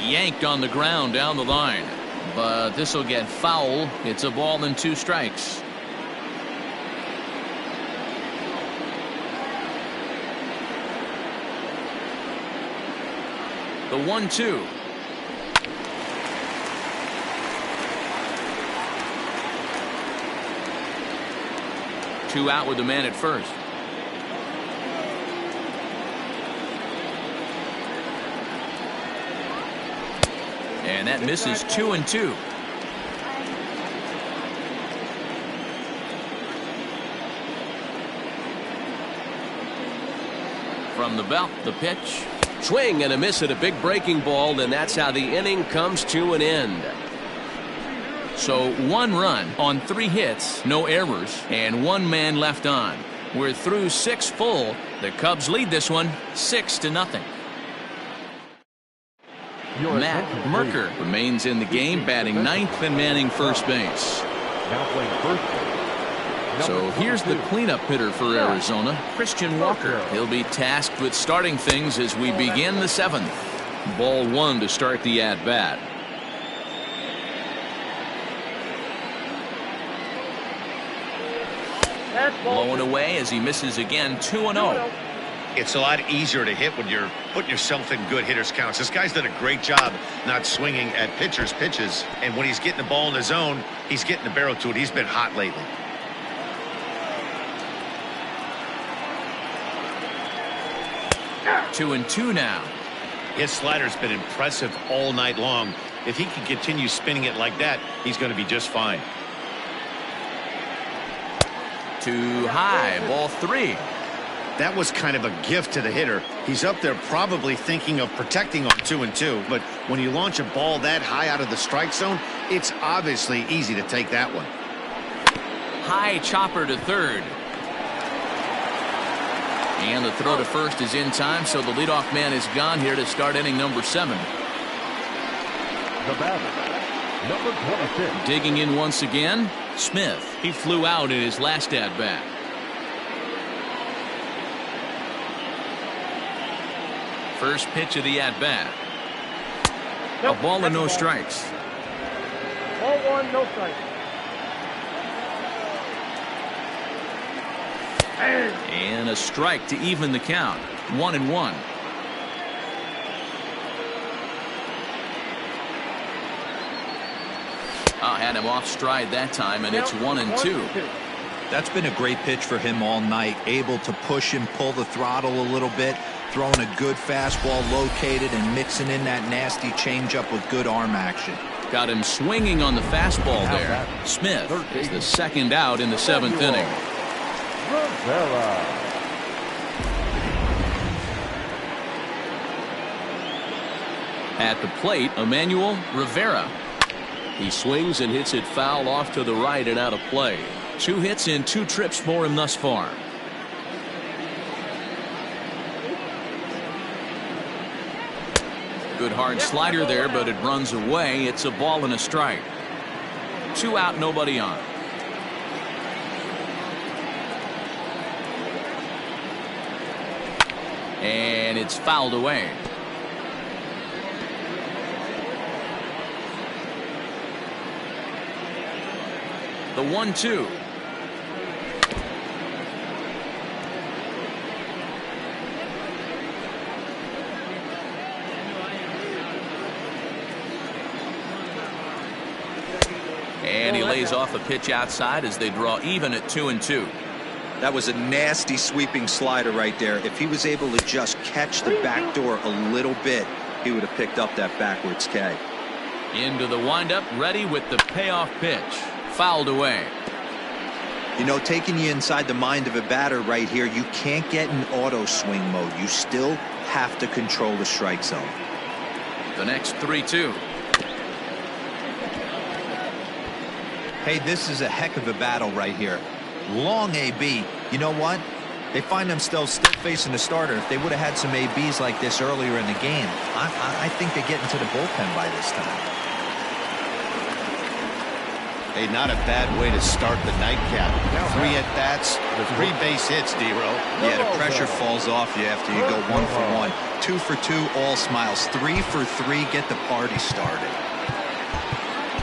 Yanked on the ground down the line. But this will get foul. It's a ball and 2 strikes. The 1-2. Two out with the man at first. And that misses 2-2. From the belt, the pitch. Swing and a miss at a big breaking ball, and that's how the inning comes to an end. So 1 run on 3 hits, no errors, and 1 man left on. We're through 6 full. The Cubs lead this one 6-0. Matt Merker remains in the game, batting 9th and manning first base. Now playing first base. So here's the cleanup hitter for Arizona, Christian Walker. He'll be tasked with starting things as we begin the 7th. Ball 1 to start the at-bat. Blowing away as he misses again, 2-0. It's a lot easier to hit when you're putting yourself in good hitters counts. This guy's done a great job not swinging at pitchers' pitches. And when he's getting the ball in his zone, he's getting the barrel to it. He's been hot lately. Two and two now. His slider's been impressive all night long. If he can continue spinning it like that, he's going to be just fine. Too high, ball 3. That was kind of a gift to the hitter. He's up there probably thinking of protecting on 2-2, but when you launch a ball that high out of the strike zone, it's obviously easy to take that one. High chopper to third. And the throw to first is in time, so the leadoff man is gone here to start inning number 7. The batter, number 26. Digging in once again, Smith. He flew out in his last at-bat. First pitch of the at-bat. A ball and no strikes. Ball 1, no strikes. And a strike to even the count. 1-1. Had him off stride that time, and it's 1-2. That's been a great pitch for him all night. Able to push and pull the throttle a little bit, throwing a good fastball located and mixing in that nasty changeup with good arm action. Got him swinging on the fastball there. Smith is the second out in the 7th inning. At the plate, Emmanuel Rivera. He swings and hits it foul off to the right and out of play. 2 hits in 2 trips for him thus far. Good hard slider there, but it runs away. It's a ball and a strike. 2 out, nobody on. And it's fouled away. The 1-2. And he lays off a pitch outside as they draw even at 2-2. That was a nasty sweeping slider right there. If he was able to just catch the back door a little bit, he would have picked up that backwards K. Into the windup, ready with the payoff pitch. Fouled away. You know, taking you inside the mind of a batter right here, you can't get in auto swing mode. You still have to control the strike zone. The next 3-2. Hey, this is a heck of a battle right here. Long AB. You know what? They find themselves still facing the starter. If they would have had some ABs like this earlier in the game, I think they get into the bullpen by this time. Hey, not a bad way to start the nightcap. 3 at-bats, 3 base hits, D-Row. Yeah, the pressure falls off you after you go 1 for 1. 2 for 2, all smiles. 3 for 3, get the party started.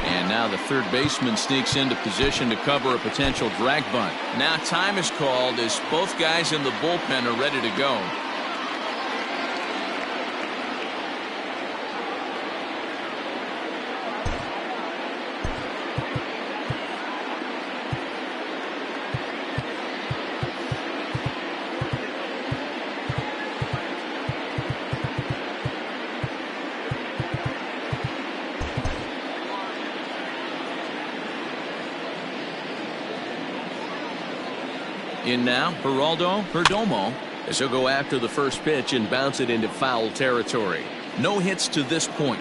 And now the third baseman sneaks into position to cover a potential drag bunt. Now time is called as both guys in the bullpen are ready to go. In now, Geraldo Perdomo, as he'll go after the first pitch and bounce it into foul territory. No hits to this point.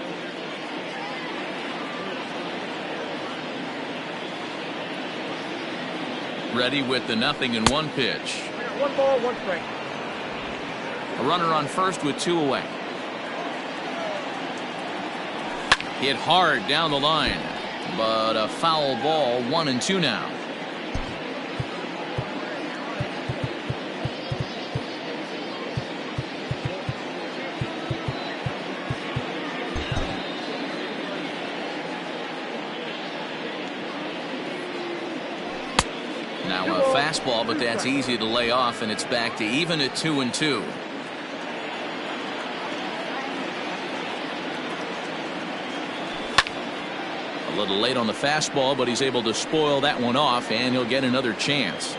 Ready with the 0-1 pitch. 1 ball, 1 strike. A runner on first with 2 away. Hit hard down the line, but a foul ball. 1-2 now. Now a fastball, but that's easy to lay off, and it's back to even at 2-2. A little late on the fastball, but he's able to spoil that one off, and he'll get another chance.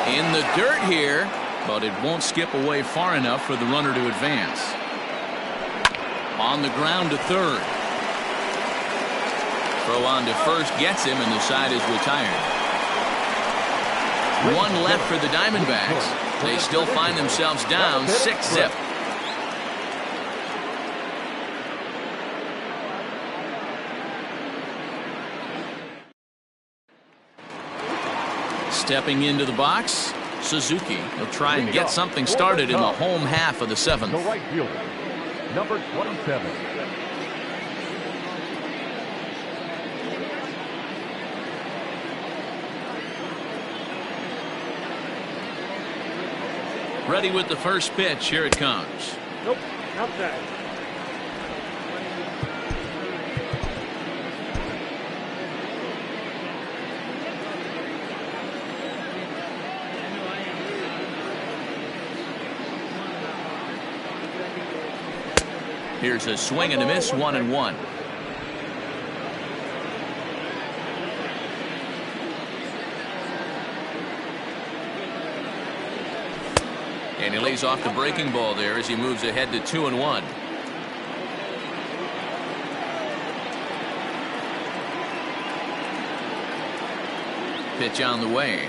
In the dirt here, but it won't skip away far enough for the runner to advance. On the ground to third. Throw on to first gets him, and the side is retired. 1 left for the Diamondbacks. They still find themselves down 6-0. Stepping into the box, Suzuki will try and get something started in the home half of the 7th. The right fielder, number 27. Ready with the first pitch. Here it comes. Nope, outside. Here's a swing and a miss. 1-1. And he lays off the breaking ball there as he moves ahead to 2-1. Pitch on the way.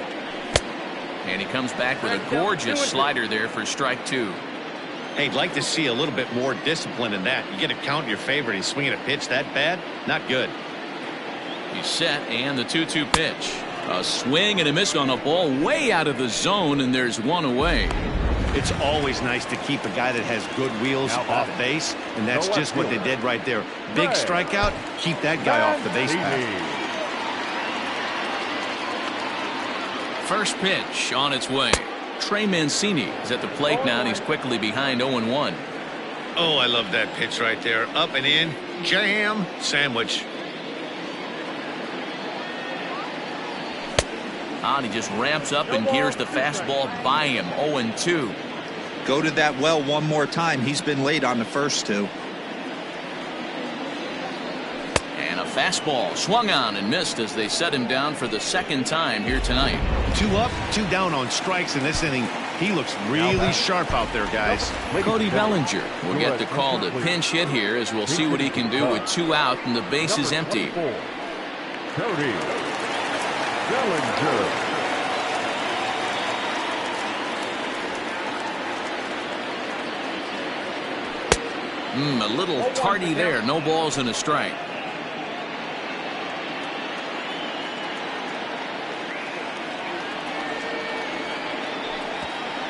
And he comes back with a gorgeous slider there for strike 2. Hey, I'd like to see a little bit more discipline in that. You get a count in your favor, and he's swinging a pitch that bad? Not good. He's set, and the 2-2 pitch. A swing and a miss on a ball way out of the zone, and there's 1 away. It's always nice to keep a guy that has good wheels off base, and that's just what they did right there. Big strikeout, keep that guy off the base path. First pitch on its way. Trey Mancini is at the plate now, and he's quickly behind 0-1. Oh, I love that pitch right there. Up and in, jam, sandwich. And he just ramps up and gears the fastball by him. 0-2. Go to that well one more time. He's been late on the first 2. And a fastball swung on and missed as they set him down for the 2nd time here tonight. 2 up, 2 down on strikes in this inning. He looks really sharp out there, guys. Cody Bellinger will get the call to pinch hit here, as we'll see what he can do with 2 out and the base is empty. Cody Bellinger. A little tardy there. No balls and a strike.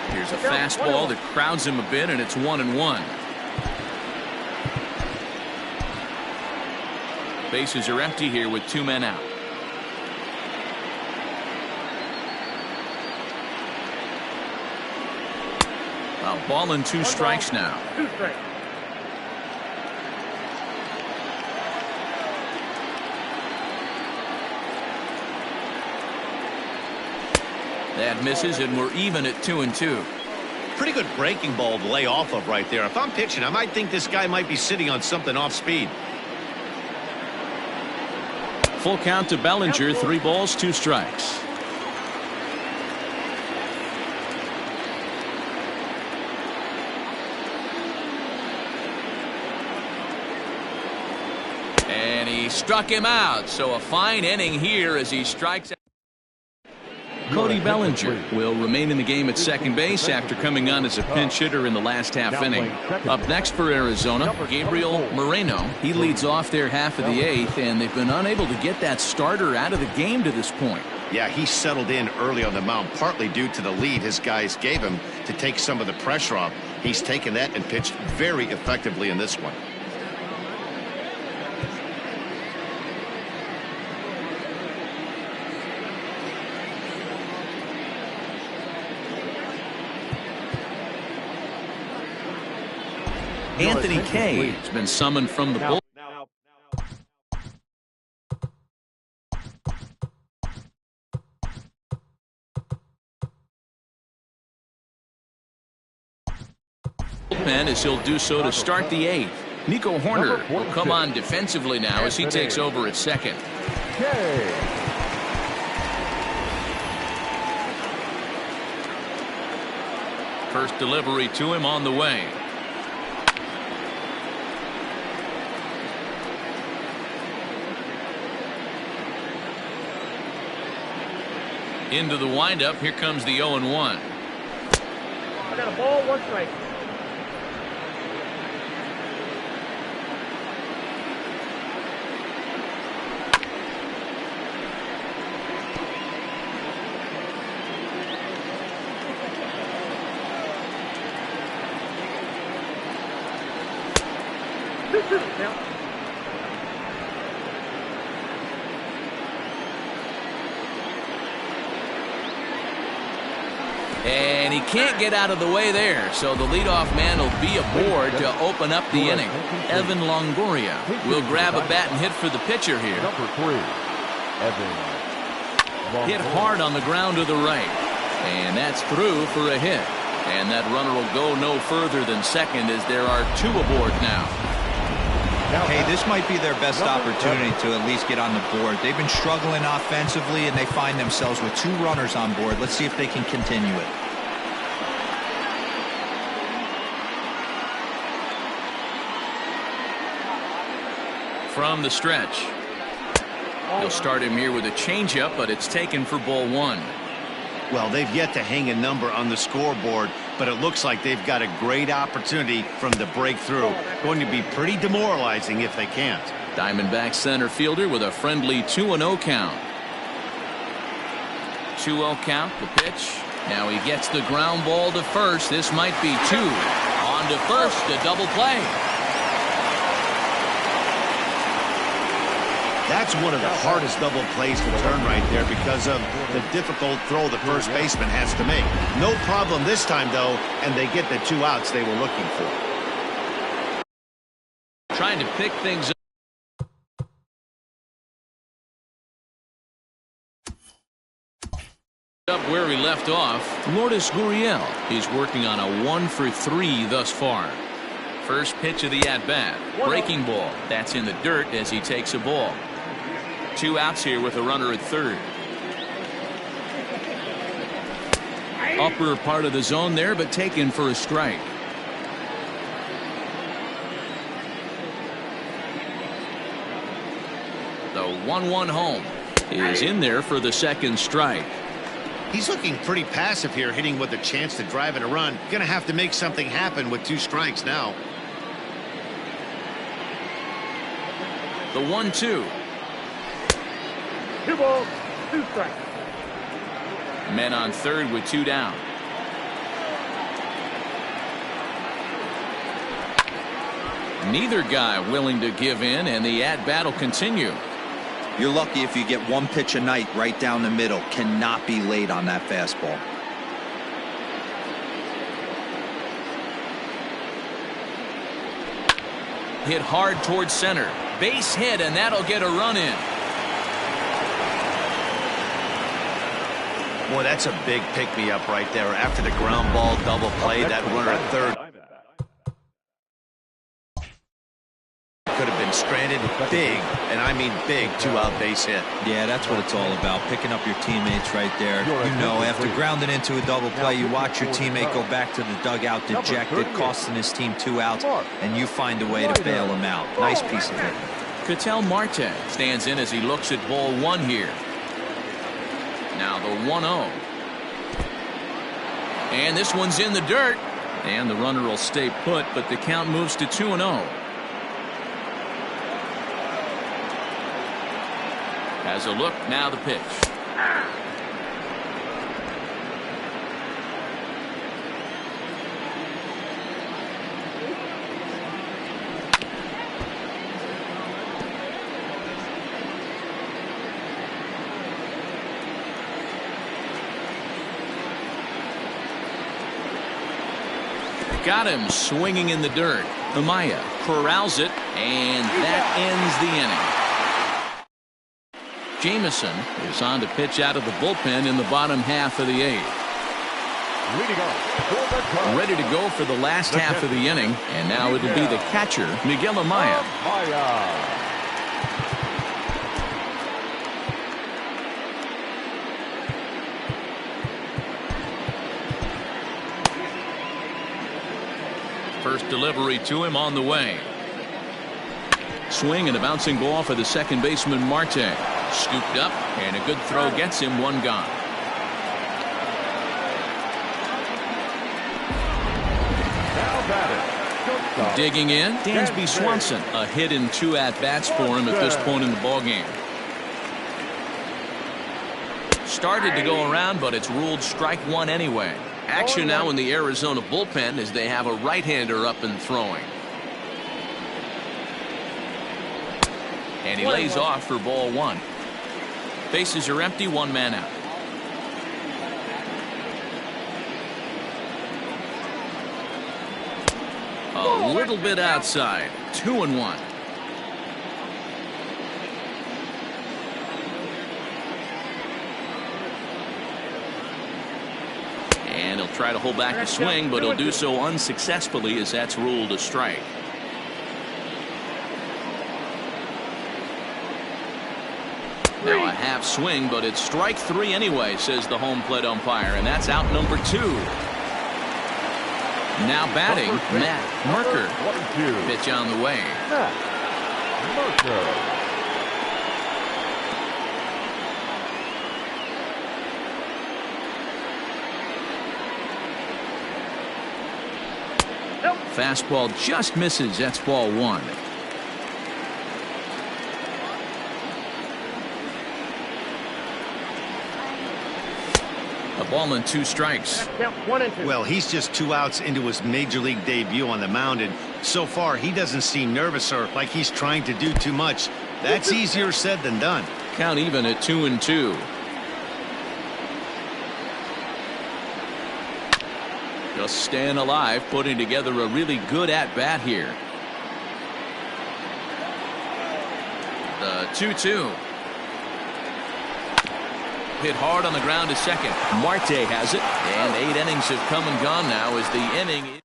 Here's a fastball that crowds him a bit, and it's 1-1. Bases are empty here with 2 men out. A ball and 2 strikes now. 2 strikes. That misses, and we're even at 2-2. Pretty good breaking ball to lay off of right there. If I'm pitching, I might think this guy might be sitting on something off speed. Full count to Bellinger. 3 balls, 2 strikes. And he struck him out. So a fine inning here as he strikes out. Cody Bellinger will remain in the game at second base after coming on as a pinch hitter in the last half inning. Up next for Arizona, Gabriel Moreno. He leads off their half of the 8th, and they've been unable to get that starter out of the game to this point. Yeah, he settled in early on the mound, partly due to the lead his guys gave him to take some of the pressure off. He's taken that and pitched very effectively in this one. Anthony Kay has been summoned from the bullpen. As he'll do so to start the 8th. Nico Horner will come on defensively now as he takes over at second. First delivery to him on the way. Into the windup. Here comes the 0-1. I got a ball, 1 strike. Now. And he can't get out of the way there, so the leadoff man will be aboard to open up the inning. Evan Longoria will grab a bat and hit for the pitcher here. Number 3, Evan. Hit hard on the ground to the right, and that's through for a hit. And that runner will go no further than second as there are 2 aboard now. Hey, this might be their best opportunity to at least get on the board. They've been struggling offensively, and they find themselves with 2 runners on board. Let's see if they can continue it. From the stretch. He'll start him here with a changeup, but it's taken for ball 1. Well, they've yet to hang a number on the scoreboard, but it looks like they've got a great opportunity from the breakthrough. Going to be pretty demoralizing if they can't. Diamondback center fielder with a friendly 2-0 count. 2-0 count, the pitch. Now he gets the ground ball to first. This might be 2. On to first, a double play. That's one of the hardest double plays to turn right there because of the difficult throw the first baseman has to make. No problem this time, though, and they get the 2 outs they were looking for. Trying to pick things up where we left off. Lourdes Gurriel is working on a 1 for 3 thus far. First pitch of the at-bat. Breaking ball. That's in the dirt as he takes a ball. 2 outs here with a runner at third. Upper part of the zone there, but taken for a strike. The 1-1 home is in there for the second strike. He's looking pretty passive here, hitting with a chance to drive in a run. Going to have to make something happen with 2 strikes now. The 1-2. 2 balls, 2 strikes. Men on third with 2 down. Neither guy willing to give in, and the at-bat will continue. You're lucky if you get one pitch a night right down the middle. Cannot be late on that fastball. Hit hard towards center. Base hit, and that'll get a run in. Boy, that's a big pick-me-up right there. After the ground ball double play, that runner at third could have been stranded. Big, and I mean big, two-out base hit. Yeah, that's what it's all about, picking up your teammates right there. You know, after grounding into a double play, you watch your teammate go back to the dugout dejected, costing his team 2 outs, and you find a way to bail him out. Nice piece of it. Ketel Marte stands in as he looks at ball 1 here. Now the 1-0. And this one's in the dirt. And the runner will stay put, but the count moves to 2-0. Has a look, now the pitch. Got him swinging in the dirt. Amaya corrals it, and that ends the inning. Jamison is on to pitch out of the bullpen in the bottom half of the 8th. Ready to go for the last half of the inning, and now it'll be the catcher, Miguel Amaya. First delivery to him on the way. Swing and a bouncing ball for the second baseman, Marte. Scooped up, and a good throw gets him 1 gone. Digging in, Dansby Swanson. A hit in 2 at-bats for him at this point in the ballgame. Started to go around, but it's ruled strike 1 anyway. Action now in the Arizona bullpen as they have a right-hander up and throwing. And he lays off for ball 1. Bases are empty, 1 man out. A little bit outside. 2-1. And he'll try to hold back the swing, but he'll do so unsuccessfully as that's ruled a strike. Now a half swing, but it's strike 3 anyway, says the home plate umpire, and that's out number 2. Now batting, Matt Merker. Pitch on the way. Fastball just misses. That's ball 1. A ball and 2 strikes. Well, he's just 2 outs into his major league debut on the mound, and so far he doesn't seem nervous or like he's trying to do too much. That's easier said than done. Count even at 2-2. Just staying alive, putting together a really good at-bat here. The 2-2. Hit hard on the ground to second. Marte has it, and 8 innings have come and gone now as the inning is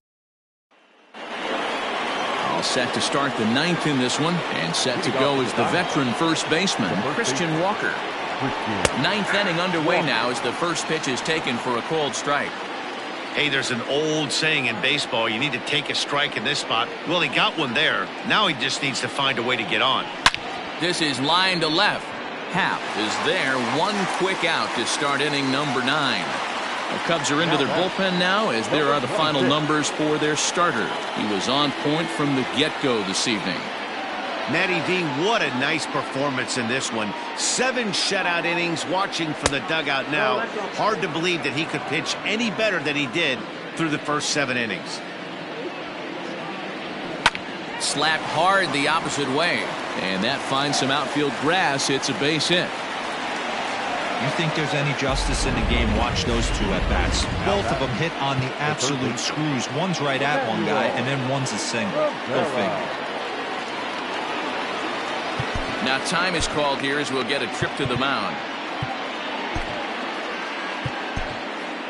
all set to start the 9th in this one, and set to go is the veteran first baseman, Christian Walker. 9th inning underway now as the first pitch is taken for a called strike. Hey, there's an old saying in baseball, you need to take a strike in this spot. Well, he got one there. Now he just needs to find a way to get on. This is line to left. Happ is there. 1 quick out to start inning number 9. The Cubs are into their bullpen now as there are the final numbers for their starter. He was on point from the get-go this evening. Matty V, what a nice performance in this one. 7 shutout innings. Watching from the dugout now. Hard to believe that he could pitch any better than he did through the first 7 innings. Slapped hard the opposite way. And that finds some outfield grass. It's a base hit. You think there's any justice in the game? Watch those two at bats. Both of them hit on the absolute screws. One's right at one guy, and then one's a single. Go figure. Now time is called here as we'll get a trip to the mound.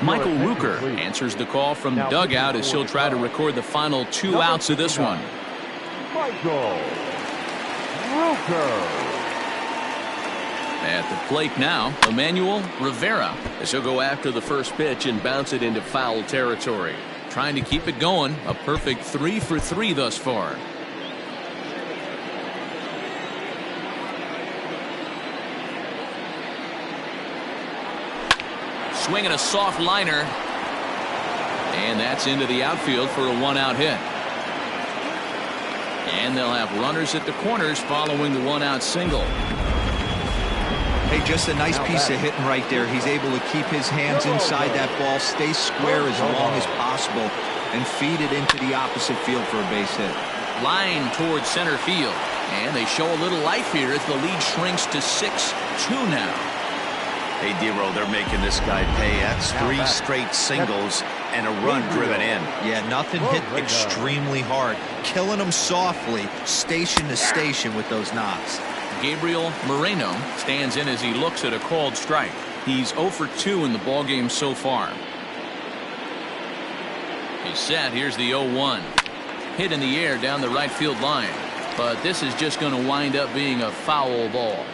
Michael Rucker answers the call from dugout as he'll try to record the final 2 outs of this one. Michael Rucker. At the plate now, Emmanuel Rivera as he'll go after the first pitch and bounce it into foul territory. Trying to keep it going. A perfect 3 for 3 thus far. Swinging a soft liner. And that's into the outfield for a 1-out hit. And they'll have runners at the corners following the 1-out single. Hey, just a nice piece of hitting right there. He's able to keep his hands inside that ball, stay square as long as possible, and feed it into the opposite field for a base hit. Line towards center field. And they show a little life here as the lead shrinks to 6-2 now. Hey, D-Roll, they're making this guy pay. That's 3 straight singles and a run driven in. Yeah, nothing hit extremely hard. Killing them softly, station to station with those knocks. Gabriel Moreno stands in as he looks at a called strike. He's 0 for 2 in the ballgame so far. He's set. Here's the 0-1. Hit in the air down the right field line. But this is just going to wind up being a foul ball.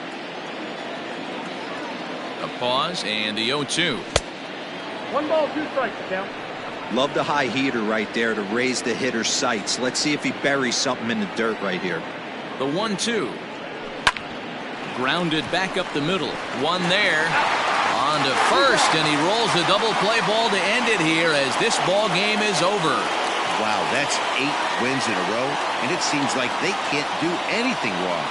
A pause and the 0-2. 1 ball, 2 strikes, count. Love the high heater right there to raise the hitter's sights. Let's see if he buries something in the dirt right here. The 1-2. Grounded back up the middle. One there. On to first, and he rolls a double play ball to end it here as this ball game is over. Wow, that's 8 wins in a row, and it seems like they can't do anything wrong.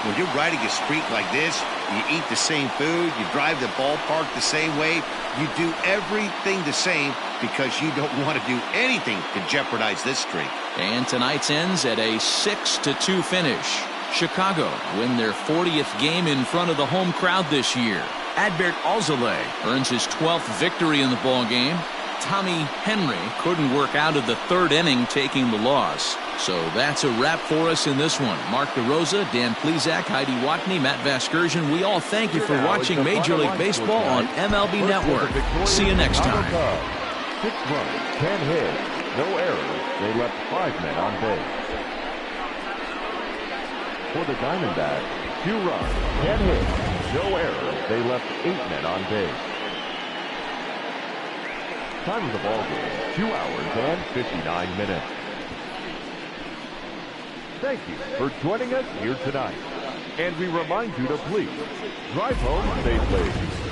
When you're riding a streak like this, you eat the same food, you drive the ballpark the same way, you do everything the same because you don't want to do anything to jeopardize this streak. And tonight's ends at a 6-2 finish. Chicago win their 40th game in front of the home crowd this year. Adbert Alzolay earns his 12th victory in the ballgame. Tommy Henry couldn't work out of the 3rd inning, taking the loss. So that's a wrap for us in this one. Mark DeRosa, Dan Plesac, Heidi Watney, Matt Vasgersian. We all thank you for watching Major League Baseball on MLB Network. See you next time. 6 runs, 10 hits, no errors. They left 5 men on base. For the Diamondbacks, 2 runs, 10 hits, no errors. They left 8 men on base. Time of the ball game, 2 hours and 59 minutes. Thank you for joining us here tonight. And we remind you to please drive home safely.